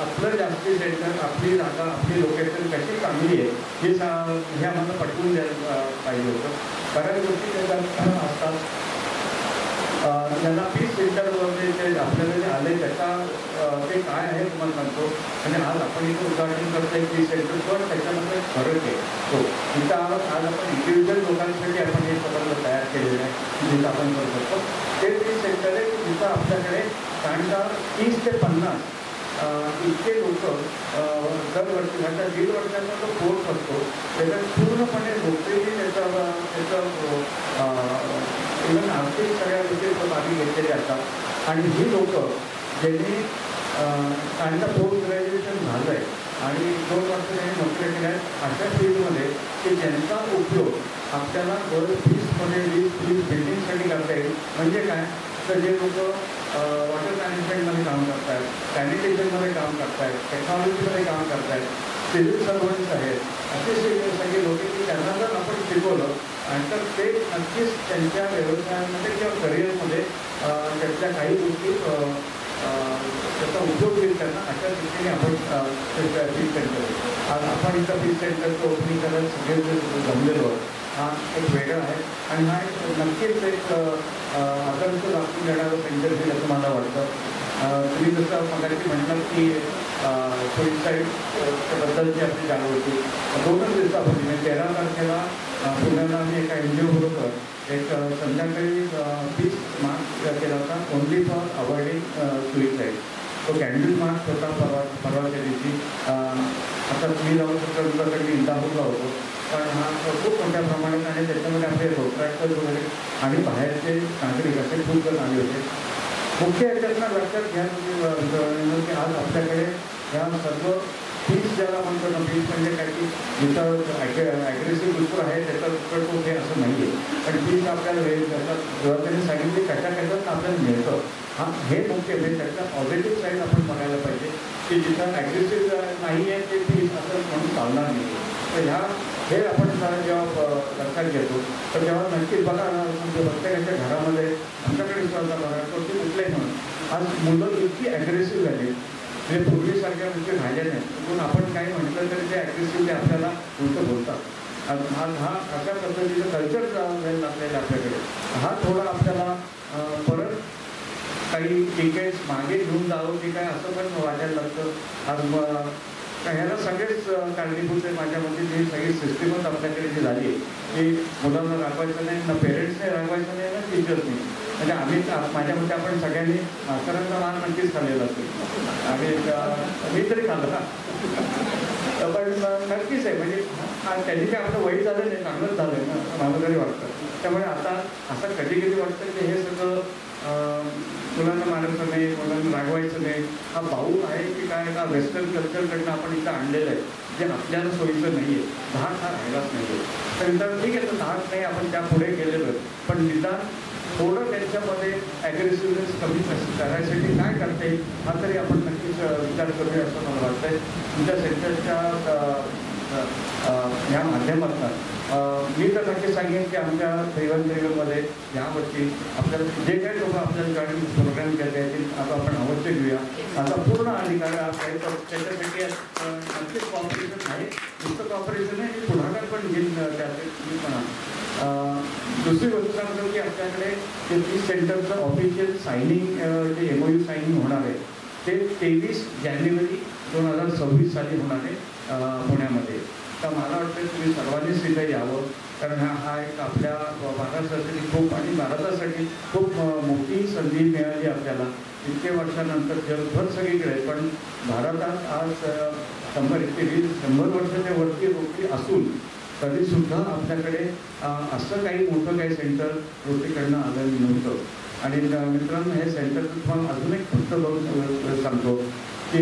आपलं जास्ती सेंटर, आपली जागा, आपली लोकेशन कशी चांगली आहे हे आम्हाला पटवून द्यायला पाहिजे होतं. बऱ्याच गोष्टी त्याच्यात असतात. त्यांना पीस सेंटरमध्ये जे आपल्याला जे आले त्याचा ते काय आहे तुम्हाला सांगतो. म्हणजे आज आपण इथं उद्घाटन करतो एक पीस सेंटर, पण त्याच्यामध्ये फरक आहे तो. इथं आज आपण इंडिव्हिज्युअल लोकांसाठी आपण हे सगळं तयार केलेलं आहे जिथं आपण करू शकतो. ते पीस सेंटर आहे जिथं आपल्याकडे साधारणतः 30 ते 50 इतके लोक दरवर्षी म्हणजे 1.5 वर्षाचा जो कोर्स असतो त्याच्यात पूर्णपणे नोकरीही त्याचं इव्हन आर्थिक सगळ्या गोष्टी मागे घेतलेले असतात. आणि ही लोक ज्यांनी त्यांचं पोस्ट ग्रॅज्युएशन झालं आहे आणि 2 वर्ष त्यांनी नोकरी केल्या आहेत अशा फील्डमध्ये की ज्यांचा उपयोग आपल्याला वर 20मध्ये 20 बिल्डिंगसाठी करता येईल. म्हणजे काय तर जे लोक वॉटर मॅनेजमेंटमध्ये काम करत आहेत, सॅनिटेशनमध्ये काम करत आहेत, टेक्नॉलॉजीमध्ये काम करत आहेत, सिव्हिल सर्वंट्स आहेत, असे सगळे लोक की त्यांना जर आपण शिकवलं आणि तर ते नक्कीच त्यांच्या व्यवसायामध्ये किंवा करिअरमध्ये त्याच्या काही गोष्टी त्याचा उपयोग होईल त्यांना. अशा दृष्टीने आपण पीस सेंटर आज आपण इथं पीस सेंटरचं ओपनिंग करायला सगळे जमलेलो हा एक वेगळा आहे. आणि हा एक नक्कीच एक आदर्श दाखवून देणारं सेंटर हे असं मला वाटतं. तुम्ही जसं मगाशी म्हटलं की कोइन्साईडबद्दलची आपली जागा होती 2च दिवसापूर्वी म्हणजे 13 तारखेला पुण्याला आम्ही एका NGO बरोबर एक संध्याकाळी 20 मार्च केला होता ओनली फॉर अवॉइडिंग सुइसाईड. तो कॅन्डल मार्च होता परवाच्या दिवशी. आता तुम्ही जाऊ शकता तुमच्याकडे इंदापूरला होतो पण हा खूप मोठ्या प्रमाणात आणि त्याच्यामध्ये आपले रोडट्रॅक्टर्स वगैरे आणि बाहेरचे नागरिक असे खूप जण आले होते. मुख्य याच्यातनं लक्षात घ्या की आज आपल्याकडे ह्या सर्व पीस ज्याला म्हणतो ना पीस म्हणजे काय की जिथं ॲग्रेसिव्ह दुष्पूर आहे त्याचा दुष्परिणाम हे असं नाही आहे. पण पीस आपल्याला वेळ त्याच्यात जेव्हा त्यांनी सांगितले कशात आपल्याला मिळतं हा हे मुख्य म्हणजे त्याचा पॉझिटिव्ह साईड आपण बघायला पाहिजे की जिथं ॲग्रेसिव्ह नाही आहे ते पीस असं म्हणून चालणार नाही. तर ह्या हे आपण जेव्हा लक्षात घेतो तर तेव्हा नक्कीच बघा म्हणजे प्रत्येकाच्या घरामध्ये आमच्याकडे सुद्धा बघा तो ते कुठलंही म्हणून आज मुलं इतकी ॲग्रेसिव्ह झाली म्हणजे पूर्वीसारख्या गोष्टी राहिल्या नाही म्हणून आपण काही म्हटलं तरी ते ॲग्रेसिव्हली आपल्याला उलटं बोलतात. हा अशा पद्धतीचं कल्चर जायला लागलेलं आपल्याकडे. हा थोडा आपल्याला परत काही टिकेट्स मागे घेऊन जावं की काय असं पण वाटायला लागतं. आज ह्याला सगळेच कारणीभूत आहे माझ्या मते. जी सगळी सिस्टीमच आपल्याकडे जी झाली की मुलांना रागवायचं नाही, ना पेरेंट्सने रागवायचं नाही, ना टीचर्सनी. म्हणजे आम्ही माझ्या मते आपण सगळ्यांनी मास्तरांचा मान नक्कीच खाल्लेला असेल आणि मी तरी खाल्लं पण नक्कीच आहे. म्हणजे त्यांनी काय आपलं वाईट झालं नाही, चांगलंच झालं आहे ना मला तरी वाटतं. त्यामुळे आता असं कधी कधी वाटतं की हे सगळं मुलांना मारायचं नाही, मुलांना रागवायचं नाही, हा भाऊ आहे की काय का वेस्टर्न कल्चरकडनं आपण इथं आणलेलं आहे जे आपल्याला सोयीचं नाही आहे. धाक हा राहिलाच नाही आहे. तर नंतर ठीक आहे तर धाक नाही आपण त्या पुढे गेलेलो आहे पण निदान थोडं त्यांच्यामध्ये ॲग्रेसिव्हनेस कमी करायसाठी काय करता येईल हा तरी आपण नक्कीच विचार करूया असं मला वाटतं आहे. तुमच्या सेंटरच्या ह्या माध्यमातून मी तर नक्की सांगेन की आमच्या त्रिवंद्रीमध्ये यावर्षी आपल्याला जे काही लोक आपल्याला गाडी प्रोग्राम केले आहेत आता आपण अवश्य घेऊया. आता पूर्ण अधिकार आहे तर त्याच्यासाठी नक्कीच कॉम्पिटिशन आहे. नुसतं कॉम्पिटिशन आहे पुढाकार पण घेईन त्यासाठी म्हणा. दुसरी गोष्ट सांगतो की आपल्याकडे ते 30 सेंटरचं ऑफिशियल सायनिंग जे MOU सायनिंग होणार आहे ते 23 जानेवारी 2026 साली होणार आहे पुण्यामध्ये. तर मला वाटतं तुम्ही सर्वांनीच तिथे यावं कारण हा एक आपल्या महाराष्ट्रासाठी खूप आणि भारतासाठी खूप मोठी संधी मिळाली आपल्याला. इतके वर्षानंतर जगभर सगळीकडे पण भारतात आज 100 वर्षाच्या वरती रोटी असून तरीसुद्धा आपल्याकडे असं काही मोठं काही सेंटर रोटीकडनं आलं नव्हतं. आणि मित्रांनो हे सेंटर तुम्हाला अजून एक फक्त जाऊन सांगतो की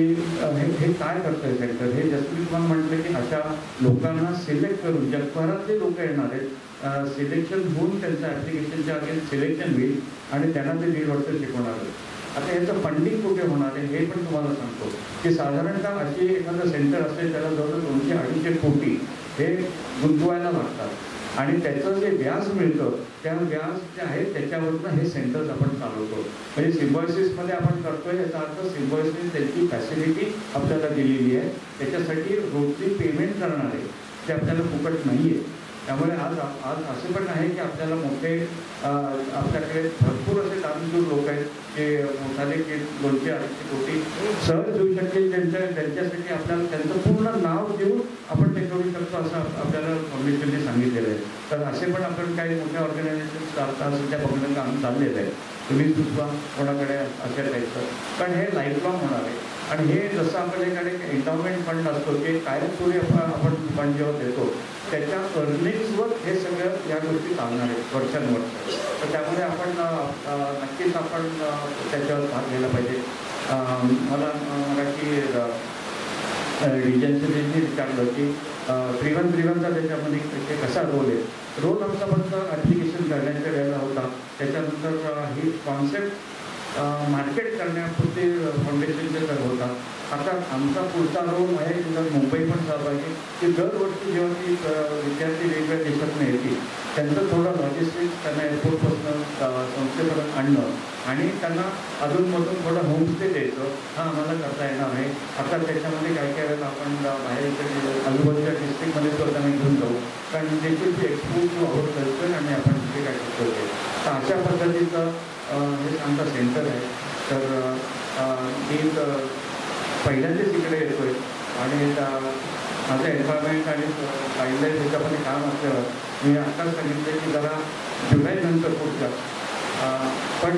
हे काय करतं आहे सेंटर. हे जसं मी तुम्हाला म्हटलं की अशा लोकांना सिलेक्ट करून जगभरातले लोक येणार आहेत, सिलेक्शन होऊन त्यांचं ॲप्लिकेशनच्या अगेन्स्ट सिलेक्शन होईल आणि त्यांना ते 1.5 वर्ष शिकवणार आहे. आता याचं फंडिंग कुठे होणार आहे हे पण तुम्हाला सांगतो की साधारणतः अशी एखादं सेंटर असेल त्याला जवळ 200-250 कोटी हे गुंतवायला लागतात आणि त्याचं जे व्याज मिळतं त्या व्याज जे आहे त्याच्यावरनं हे सेंटर्स आपण चालवतो. म्हणजे सिम्बॉयसिसमध्ये आपण करतोय याचा अर्थ सिम्बॉयसिस त्यांची फॅसिलिटी आपल्याला दिलेली आहे त्याच्यासाठी रोजची पेमेंट करणार आहे ते आपल्याला फुकट नाही आहे. त्यामुळे आज असं पण आहे की आपल्याला मोठे आपल्याकडे भरपूर असे दानशूर लोक आहेत जे मोठाले की 200-250 कोटी सहज देऊ शकतील. त्यांच्यासाठी आपल्याला त्यांचं पूर्ण नाव देऊन आपण ते करू शकतो असं आपल्याला फाउंडेशनने सांगितलेलं आहे. तर असे पण आपण काही मोठ्या ऑर्गनायझेशन्स आता सध्या बघणं काम चाललेलं आहे. तुम्ही सुद्धा कोणाकडे अशा टाईपचं पण हे लाईफ लॉंग होणार आहे. आणि हे जसं आपल्याकडे एन्डॉवमेंट फंड असतो की कायमस्वरूपी आपण फंड जेव्हा देतो त्याच्या अर्निंग्सवर हे सगळं या गोष्टी चालणार आहेत वर्षानुवर्ष. तर त्यामुळे आपण नक्कीच आपण त्याच्यावर भाग घ्यायला पाहिजे. मला मगाशी डिजन्सनी विचारलं की त्रिवंचा त्याच्यामध्ये ते कसा रोल आहे. रोल आमचा फक्त ॲप्लिकेशन करण्याच्या वेळेला होता. त्याच्यानंतर ही कॉन्सेप्ट मार्केट करण्यापुरते फाउंडेशनचे तर होता. आता आमचा पुढचा रोल आहे की मुंबई पण सहभागी की दरवर्षी जेव्हा ती विद्यार्थी वेगवेगळ्या देशातून येतील त्यांचं थोडं लॉजिस्टिक्स त्यांना एअरपोर्टपासून संस्थेपर्यंत आणणं आणि त्यांना अजूनमधून थोडं होमस्टे द्यायचं हा आम्हाला करता येणार आहे. आता त्याच्यामध्ये काही काही वेळेला आपण बाहेर इकडे आजूबाजूच्या डिस्ट्रिक्टमध्ये सुद्धा त्यांना घेऊन जाऊ कारण त्याची ती एक्सपोज टू अवर कल्चर आणि आपण तिथे काय करतो. तर अशा पद्धतीचं हे आमचा सेंटर आहे. तर मी पहिल्यांदाच इकडे येतो आहे आणि माझं एन्व्हायरमेंट आणि वाईल्ड लाईफ ह्याच्यामध्ये काम असल्यावर मी आत्ताच सांगितलं की जरा जुलैनंतर पुढच्या पण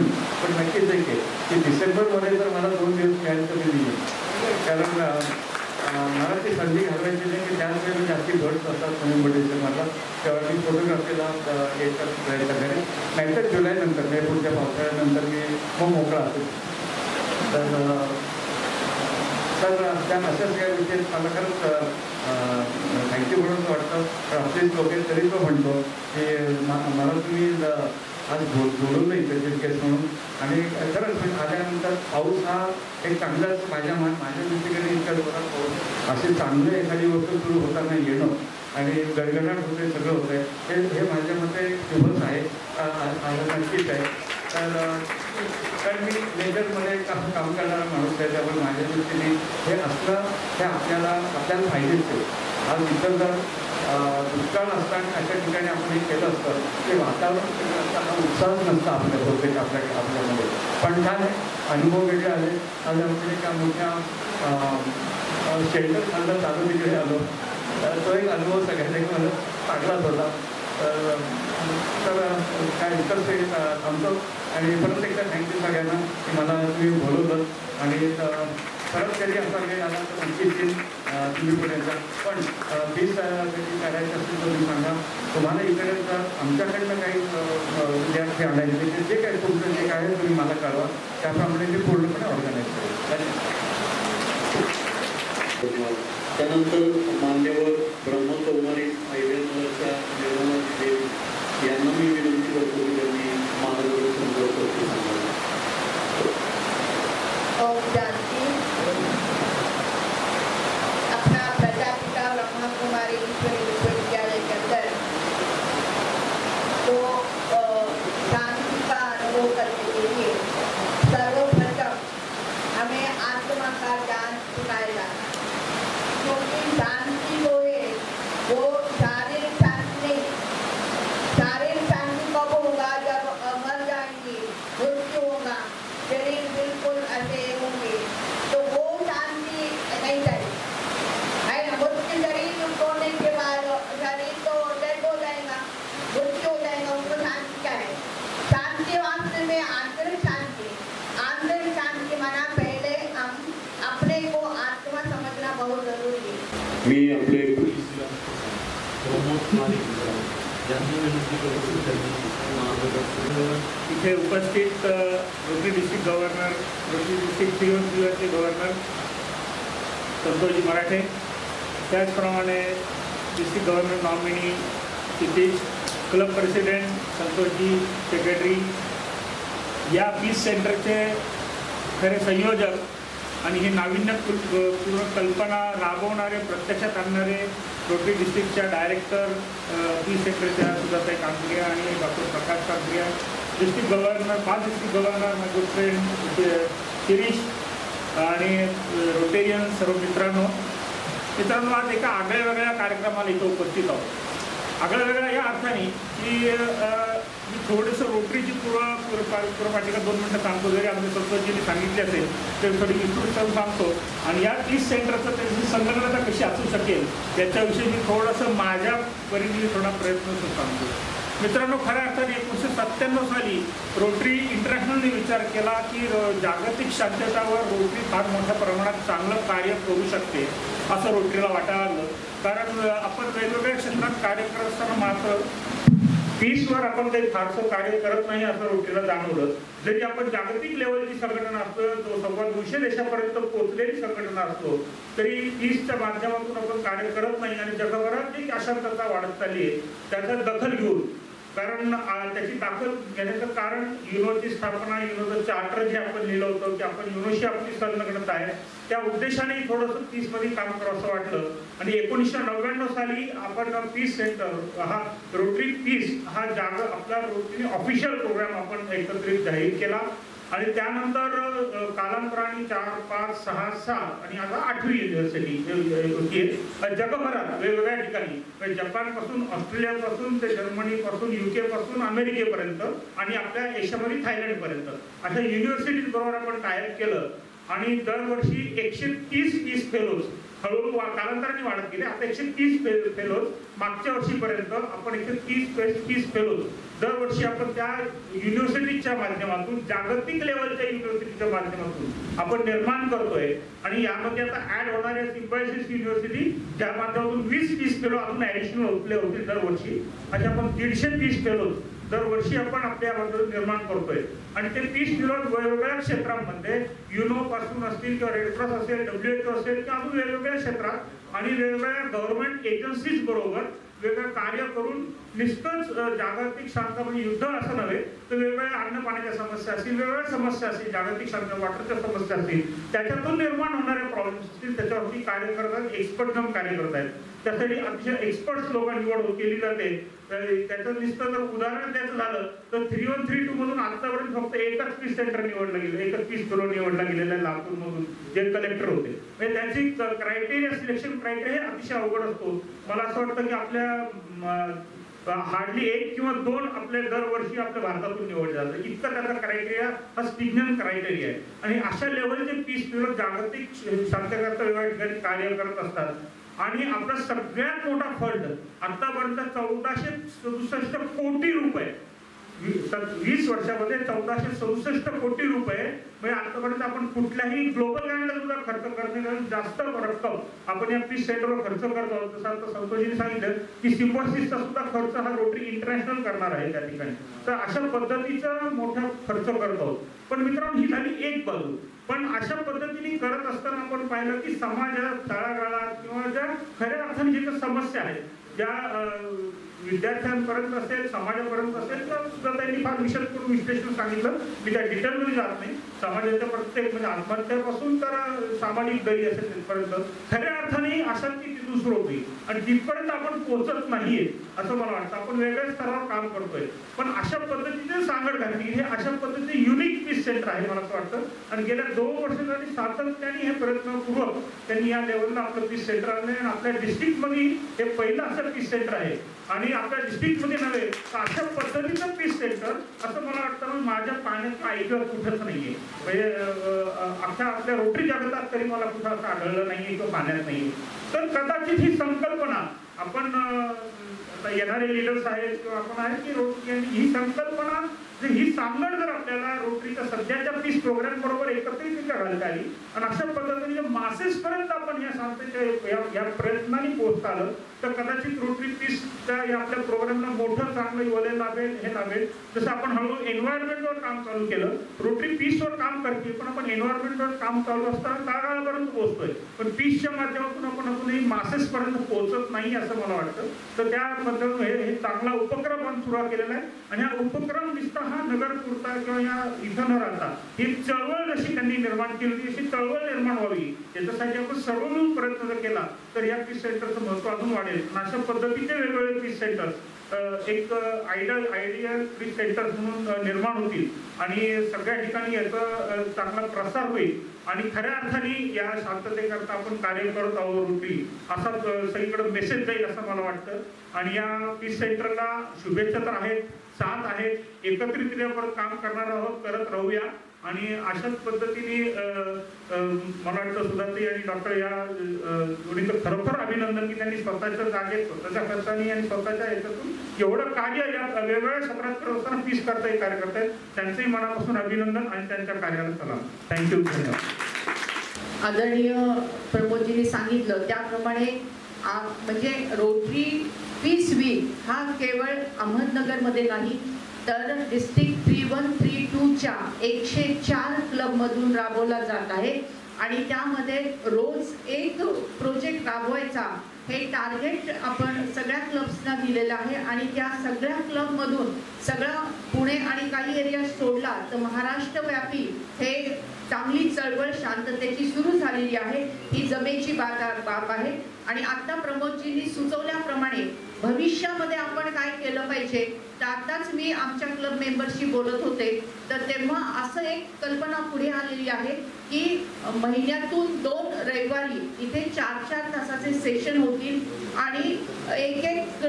नक्कीच आहे की डिसेंबरमध्ये जर मला 2 दिवस घ्यायला तर मी दिली कारण मला ती संधी घालवायची नाही की त्याच वेळेला जास्ती घट असतात नोव्हेंबर डिसेंबरला तेव्हा मी फोटोग्राफीला यायचा प्रयत्न करेन. नाहीतर जुलैनंतर म्हणजे पुढच्या पावसाळ्यानंतर मी खूप मोकळा असेल. तर त्या अशा सगळ्या विषयात मला खरंच थँक्यू म्हणून वाटतं. आपलेच लोक आहेत तरी तो म्हणतो की मला तुम्ही आज जोडवलं इकडे केस म्हणून. आणि खरंच आल्यानंतर पाऊस हा एक चांगलाच माझ्या दृष्टीकडे इतक्या लोकांना पाऊस असे चांगलं एखादी गोष्ट सुरू होताना येणं आणि गडगडाट होते, सगळं होतं आहे. हे माझ्या मते खूपच आहे, नक्कीच आहे. तर मी मेजरमध्ये काम करणारा माणूस आहे, त्यामुळे माझ्या दृष्टीने हे असलं हे आपल्याला पाहिजेच आहे. आज इतर जर दुष्काळ असताना अशा ठिकाणी आपण हे केलं असतं ते वातावरण हा उत्साहच नसतं आपल्यामध्ये. पण काय अनुभव वेगळे आले. आज आपण एका मोठ्या शेल्टर खाल्लं चालू तिकडे आलो, तो एक अनुभव सगळ्यांना मला चांगलाच होता. तर काय इतर ते थांबतो आणि परत एकदा थँक्यू सगळ्यांना की मला तुम्ही बोलवलं. आणि परत कधी असा वेळ आला तर नक्कीच येईल तुम्ही पर्यंत. पण 20 करायचं असेल तर तुम्ही सांगा. तुम्हाला इकडे जर आमच्याकडनं काही विद्यार्थी आणायचे जे काही तुमचं जे काय तुम्ही मला कळवा, त्याप्रमाणे मी पूर्णपणे ऑर्गनाईज करेल. त्यानंतर मान्यवर ब्रह्मकुमारी अहिल्यानगरच्या निर्मला देवी यांना मी विनंती करतो की त्यांनी मार्गदर्शन करतो. अपना प्रजापिता ब्रह्मा कुमारी ईश्वरी विश्वविद्यालय के अंदर तो शांति का अनुभव करने के लिए सर्वप्रथम हमें आत्मा का ज्ञान सिखाया जाता है, क्योंकि शांति जो है वो शारीरिक शांति नहीं. शारीरिक शांति कब होगा? जब मर जाएंगे, मृत्यु होगा, शरीर बिल्कुल ऐसे होंगे, तो वो शांति नहीं चाहिए है ना. मृत्यु शरीर होने के बाद शरीर तो डेड हो जाएगा, मृत्यु हो जाएगा, उसको शांति क्या है? शांति वास्तव में आंतरिक शांति. आंतरिक शांति माना पहले हम अपने को आत्मा समझना बहुत जरूरी है. मी आपले इथे उपस्थित rotary district governor, rotary district पीओचे गव्हर्नर संतोषजी मराठे, त्याचप्रमाणे district governor nominee Kshitij, club president Santoshji, secretary, या पीस सेंटरचे खरे संयोजक आणि हे नाविन्यपूर्ण कल्पना राबवणारे, प्रत्यक्षात आणणारे रोटरी डिस्ट्रिक्टच्या director peace secretary Sujatai Kamble आणि doctor Prakash Kamble, district governor, 5 district governor, my good friend Shirish आणि रोटेरियन सर्व मित्रांनो, आज एका आगळ्या वेगळ्या कार्यक्रमाला इथं उपस्थित आहोत. आगळ्या वेगळ्या या अर्थाने की मी थोडंसं रोटरीची पूर्वपाठिका 2 मिनटं सांगतो. जरी आमच्या संतोषजींनी सांगितले असेल तर थोडी विस्तृत करून सांगतो. आणि या 30 सेंटरचं त्याची संलग्नता कशी असू शकेल याच्याविषयी मी थोडंसं माझ्या परीने थोडा प्रयत्न सांगतो. मित्रांनो, खऱ्या अर्थाने 1997 साली रोटरी इंटरनॅशनलने विचार केला की जागतिक शांततावर रोटरी फार मोठ्या प्रमाणात चांगलं कार्य करू शकते असं रोटरीला वाटायला लागलं. कारण आपण वेगवेगळ्या क्षेत्रात कार्य करत असताना मात्र पीसवर आपण काही फारसं कार्य करत नाही असं रोटरीला जाणवलं. जरी आपण जागतिक लेवलची संघटना असतो, तो 200 देशापर्यंत पोहोचलेली संघटना असतो, तरी पीसच्या माध्यमातून आपण कार्य करत नाही. आणि जगभरात जी अशांतता वाढत चालली आहे त्याचा दखल घेऊन, कारण त्याची दाखल घेण्याचं कारण युनोची स्थापना, युनोचं चार्टर जे आपण लिहिलं होतं की आपण युनोशी आपली संलग्नता आहे, त्या उद्देशाने थोडंसं पीसमध्ये काम करावं असं वाटलं. आणि 1999 साली आपण पीस सेंटर हा रोटरी पीस हा आपला रोटरी ऑफिशियल प्रोग्राम आपण एकत्रित जाहीर केला. आणि त्यानंतर कालांतराने 4, 5, 6, 7 आणि आता 8वी युनिव्हर्सिटी होती जगभरात वेगवेगळ्या ठिकाणी, जपानपासून, ऑस्ट्रेलियापासून ते जर्मनीपासून, UK पासून अमेरिकेपर्यंत आणि आपल्या एशियामध्ये थायलंडपर्यंत अशा युनिव्हर्सिटीज बरोबर आपण टायअप केलं. आणि दरवर्षी 130 पीस फेलोज हळूहळू कालांतराने वाढत गेले. आता 130 फेलोज, मागच्या वर्षीपर्यंत आपण 130 फेलोज दरवर्षी आपण त्या युनिव्हर्सिटीच्या माध्यमातून, जागतिक लेवलच्या युनिव्हर्सिटीच्या माध्यमातून आपण निर्माण करतोय. आणि यामध्ये आता ऍड होणाऱ्या सिम्बायोसिस युनिव्हर्सिटी ज्या माध्यमातून 20 पीस फेलो अजून ऍडिशनल होतील दरवर्षी, अशा आपण 150 पीस फेलोज दरवर्षी आपण आपल्याबद्दल निर्माण करतोय. आणि ते 30 फेलोज वेगवेगळ्या क्षेत्रांमध्ये, युनो पासून असतील किंवा रेड क्रॉस असेल, WHO असेल किंवा अजून वेगवेगळ्या क्षेत्रात आणि वेगवेगळ्या गव्हर्नमेंट एजन्सीज बरोबर वेगळं कार्य करून नुसतंच जागतिक शांतता म्हणजे युद्ध असं नव्हे तर वेगवेगळ्या अन्न पाण्याच्या समस्या असतील, वेगवेगळ्या समस्या असतील, जागतिक शांतता वॉटरच्या समस्या असतील, त्याच्यातून निर्माण होणारे प्रॉब्लेम्स असतील त्याच्यावरती कार्य करतात, एक्सपर्ट म्हणून कार्य करत आहेत. त्यासाठी अतिशय एक्सपर्ट लोक निवड केली जाते. त्याचं नुसतं जर उदाहरण द्यायचं झालं तर 3132 मधून आतापर्यंत फक्त एकच पीस सेंटर निवडलं गेलं, एकच पीस फेलो निवडला गेलेला आहे लातूर मधून, जे कलेक्टर होते. म्हणजे त्यांची क्रायटेरिया, सिलेक्शन क्रायटेरिया अतिशय अवघड असतो. मला असं वाटतं की आपल्या हार्डली 1 किंवा 2 आपल्या दरवर्षी आपल्या भारतातून निवड जातं, इतका त्याचा क्रायटेरिया हा स्टिग्नंट क्रायटेरिया आहे. आणि अशा लेवलचे पीस फेलो जागतिक शांततेकरता वेगवेगळ्या ठिकाणी कार्य करत असतात. आणि आपला सगळ्यात मोठा फंड आतापर्यंत 1467 कोटी रुपये, 20 वर्षामध्ये 1467 कोटी रुपये, म्हणजे आतापर्यंत आपण कुठल्याही ग्लोबल लँडला सुद्धा खर्च करण्यापेक्षा जास्त रक्कम आपण या पीस सेंटरवर खर्च करत आहोत. जसं आता संतोषजींनी सांगितलं की सिम्बॉसिसचा सुद्धा खर्च हा रोटरी इंटरनॅशनल करणार आहे त्या ठिकाणी. तर अशा पद्धतीचा मोठा खर्च करत आहोत. पण मित्रांनो, ही झाली एक बाजू. पण अशा पद्धतीने करत असताना आपण पाहिलं की समाजात, तळागाळात किंवा ज्या खऱ्या अर्थाने ज्या समस्या आहेत, ज्या विद्यार्थ्यांपर्यंत असेल, समाजापर्यंत असेल, तर सुद्धा त्यांनी फार विशद करून विश्लेषण सांगितलं. मी त्या डिटेलमध्ये जात नाही. समाजाच्या प्रत्येक म्हणजे आत्महत्यापासून तर सामाजिक दरी असेल तिथपर्यंत खऱ्या अर्थाने अशांती तिथून सुरू होती. आणि तिथपर्यंत आपण पोहोचत नाहीये असं मला वाटतं. आपण वेगळ्या स्तरावर काम करतोय. पण अशा पद्धतीने सांगड घातली, हे अशा पद्धतीने युनिक पीस सेंटर आहे मला असं वाटतं. आणि गेल्या 2 वर्ष झाली सातत्याने हे प्रयत्नपूर्वक त्यांनी या लेवलला आपलं पीस सेंटर आणलं. आणि आपल्या डिस्ट्रिक्टमध्ये हे पहिलं असं पीस सेंटर आहे. आणि आपल्या डिस्ट्रिक्टमध्ये नव्हे तर अशा पद्धतीचं पीस सेंटर असं मला वाटतं माझ्या पाण्यात ऐकलं कुठंच नाहीये. म्हणजे अख्ख्या आपल्या रोटरी जगतात तरी मला कुठं असं आढळलं नाहीये किंवा पाण्यात नाहीये. तर कदाचित ही संकल्पना आपण येणारे लिडर्स आहेत किंवा आपण आहेत की रोटरी, ही संकल्पना ही सांगड जर आपल्याला रोटरीच्या सध्याच्या पीस प्रोग्राम बरोबर एकत्रितरित्या घालता आली आणि अशा पद्धतीने मासेस पर्यंत आपण या संस्थेच्या या प्रयत्नाने पोहोचता आलं तर कदाचित रोटरी पीसच्या या आपल्या प्रोग्रामला मोठं चांगलं योगदान लाभेल. हे लाभेल जसं आपण हळूहळू एन्व्हायरमेंटवर काम चालू केलं. रोटरी पीसवर काम करते पण आपण एन्व्हायरमेंटवर काम चालू असताना तळागाळापर्यंत पोहोचतोय. पण पीसच्या माध्यमातून आपण अजूनही मासेस पर्यंत पोहोचत नाही असं मला वाटतं. तर त्या पद्धतीने हे चांगला उपक्रम आपण सुरू केलेला आहे. आणि हा उपक्रम दिसता हा नगर पुरता किंवा या इथं न राहता ही चळवळ जशी त्यांनी निर्माण केली होती अशी चळवळ निर्माण व्हावी याच्यासाठी आपण सर्व मिळून प्रयत्न जर केला तर या पीस सेंटरचं महत्व अजून वाढेल. अशा पद्धतीचे वेगवेगळे पीस सेंटर्स एक आयडियल पीस सेंटर्स म्हणून निर्माण होतील आणि सगळ्या ठिकाणी याचा चांगला प्रसार होईल. आणि खऱ्या अर्थाने या शांततेकरता आपण कार्य करत आहोत रोटरी असा सगळीकडे मेसेज जाईल असं मला वाटतं. आणि या पीस सेंटरला शुभेच्छा तर आहेत, साथ आहेत, एकत्रितरित्या परत काम करणार आहोत, करत राहूया. आणि अशाच पद्धतीने मला वाटतं सुधाताई आणि डॉक्टर या जोडीचं खरोखर अभिनंदन की त्यांनी स्वतःच्या जागेत, स्वतःच्या खर्चाने आणि स्वतःच्या याच्यातून एवढं कार्य या वेगवेगळ्या क्षेत्रात करत असताना पीस करताय, कार्य करतायत. त्यांचंही मनापासून अभिनंदन आणि त्यांच्या कार्याला सलाम. थँक्यू. धन्यवाद. आदरणीय प्रमोदजींनी सांगितलं त्याप्रमाणे म्हणजे रोटरी पीस वीक हा केवळ अहमदनगरमध्ये नाही तर डिस्ट्रिक्ट 3132च्या 104 क्लबमधून राबवला जात आहे. आणि त्यामध्ये रोज एक प्रोजेक्ट राबवायचा हे टार्गेट आपण सगळ्या क्लब्सना दिलेलं आहे. आणि त्या सगळ्या क्लबमधून सगळं पुणे आणि काही एरिया सोडला तर महाराष्ट्रव्यापी हे चांगली चळवळ शांततेची सुरू झालेली आहे. ही जमेची बाब आहे. आणि आता प्रमोदजींनी सुचवल्याप्रमाणे भविष्यामध्ये आपण काय केलं पाहिजे तर आताच मी आमच्या क्लब मेंबरशी बोलत होते तर तेव्हा असं एक कल्पना पुढे आलेली आहे की महिन्यातून 2 रविवारी इथे 4-4 तासाचे सेशन होतील. आणि एक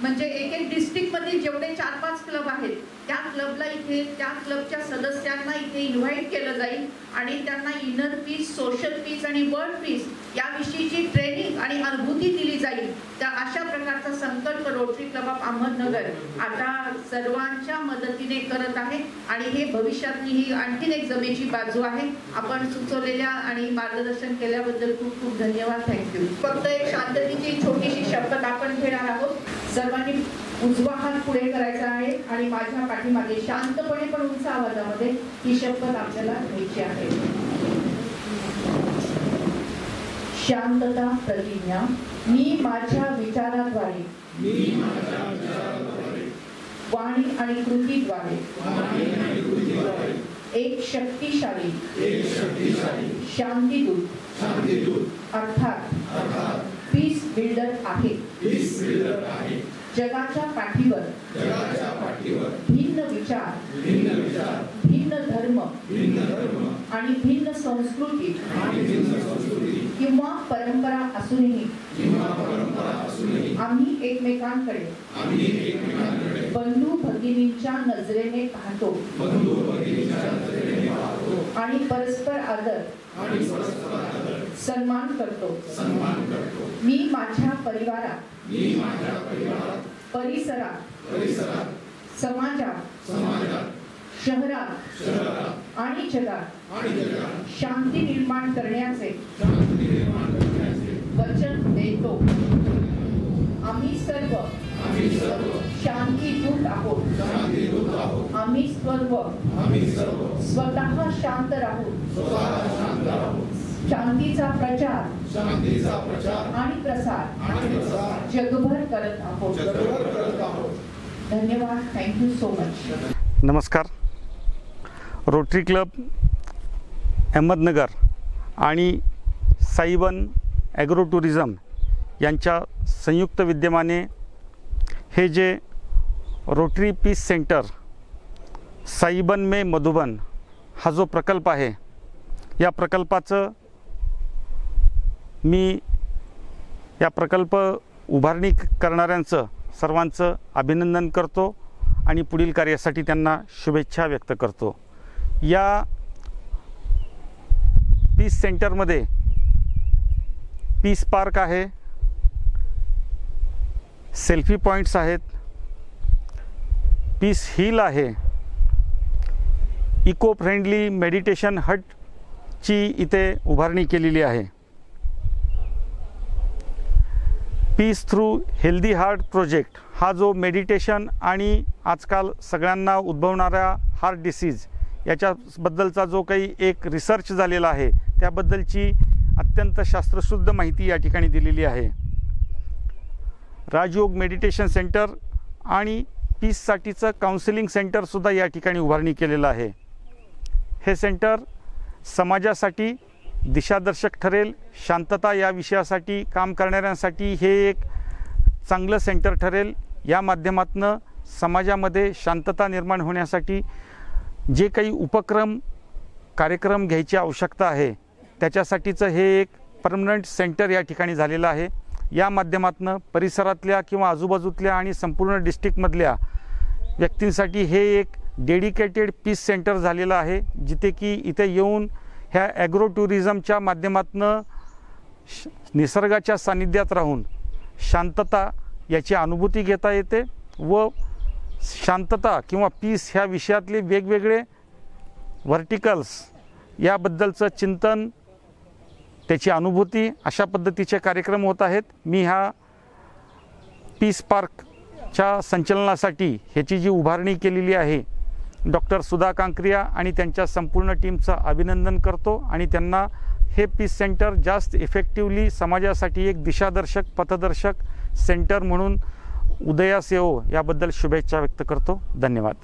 म्हणजे एक डिस्ट्रिक्टमध्ये जेवढे 4-5 क्लब आहेत त्या क्लबला इथे त्या क्लबच्या सदस्यांना इथे इन्व्हाइट केलं जाईल आणि त्यांना इनर पीस, सोशल पीस आणि वर्ल्ड पीस याविषयीची ट्रेनिंग आणि अनुभूती दिली जाईल. तर अशा प्रकारचा संकल्प रोटरी क्लब ऑफ अहमदनगर आता सर्वांच्या मदतीने करत आहे. आणि हे भविष्यातली ही आणखीन एक जमेची बाजू आहे. आपण सुचवलेल्या आणि मार्गदर्शन केल्याबद्दल खूप खूप धन्यवाद. थँक्यू. फक्त एक शांततेची छोटीशी शपथ आपण घेणार आहोत. सर्वांनी उजवा हात पुढे करायचा आहे आणि माझ्या पाठीमागे शांतपणे पण उंच आवाजामध्ये ही शपथ आपल्याला घ्यायची आहे. शांतता प्रतिज्ञा. मी माझ्या विचाराद्वारे वाणी आणि कृतीद्वारे एक शक्तिशाली शांतिदूत अर्थात पीस बिल्डर आहे. जगाच्या पाठीवर भिन्न विचार, भिन्न धर्म आणि भिन्न संस्कृती किंवा परंपरा असूनही आम्ही एकमेकांकडे बंधू भगिनींच्या नजरेने पाहतो आणि परस्पर आदर सन्मान करतो. मी माझ्या परिवारात, परिसरात, समाजात, शहरात आणि जगात शांती निर्माण करण्याचे वचन देतो. आम्ही सर्व शांतीदूत आहोत. आम्ही सर्व स्वतः शांत राहून शांतीचा प्रचार आणि प्रसार जगभर करत आहोत. धन्यवाद. Thank you so much. नमस्कार. रोटरी क्लब अहमदनगर आणि साईवन ॲग्रो टुरिझम यांच्या संयुक्त विद्यमाने हे जे रोटरी पीस सेंटर साईबन में मधुबन हा जो प्रकल्प आहे, या प्रकल्पाचं मी या प्रकल्प उभारणी करणाऱ्यांचं सर्वांचं अभिनंदन करतो आणि पुढील कार्यासाठी त्यांना शुभेच्छा व्यक्त करतो. या पीस सेंटरमध्ये पीस पार्क आहे, सेल्फी पॉईंट्स आहेत, पीस हिल आहे, इको फ्रेंडली मेडिटेशन हटची इथे उभारणी केलेली आहे. Peace through healthy heart project हा जो मेडिटेशन आणि आजकाल सगळ्यांना उद्भवणाऱ्या हार्ट डिसीज याच्याबद्दलचा जो काही एक रिसर्च झालेला आहे, त्याबद्दलची अत्यंत शास्त्रशुद्ध माहिती या ठिकाणी दिलेली आहे. राजयोग मेडिटेशन सेंटर आणि पीससाठीचं काउन्सिलिंग सेंटरसुद्धा या ठिकाणी उभारणी केलेलं आहे. हे सेंटर समाजासाठी दिशादर्शक ठरेल. शांतता या विषयासाठी काम करणाऱ्यांसाठी हे एक चांगलं सेंटर ठरेल. या माध्यमातून समाजामध्ये शांतता निर्माण होण्यासाठी जे काही उपक्रम कार्यक्रम घ्यायची आवश्यकता आहे, त्याच्यासाठीचं हे एक परमनंट सेंटर या ठिकाणी झालेलं आहे. या माध्यमातून परिसरातल्या किंवा आजूबाजूतल्या आणि संपूर्ण डिस्ट्रिक्टमधल्या व्यक्तींसाठी हे एक डेडिकेटेड पीस सेंटर झालेलं आहे, जिथे की इथे येऊन ह्या ॲग्रो टुरिझमच्या माध्यमातून निसर्गाच्या सानिध्यात राहून शांतता याची अनुभूती घेता येते व शांतता किंवा पीस ह्या विषयातले वेगवेगळे व्हर्टिकल्स याबद्दलचं चिंतन, त्याची अनुभूती, अशा पद्धतीचे कार्यक्रम होत आहेत. मी ह्या पीस पार्कच्या संचलनासाठी ह्याची जी उभारणी केलेली आहे, डॉक्टर सुधा कांकरिया आणि त्यांच्या संपूर्ण टीमचं अभिनंदन करतो आणि त्यांना हे पीस सेंटर जास्त इफेक्टिव्हली समाजासाठी एक दिशादर्शक पथदर्शक सेंटर म्हणून उदयास येवो याबद्दल शुभेच्छा व्यक्त करतो. धन्यवाद.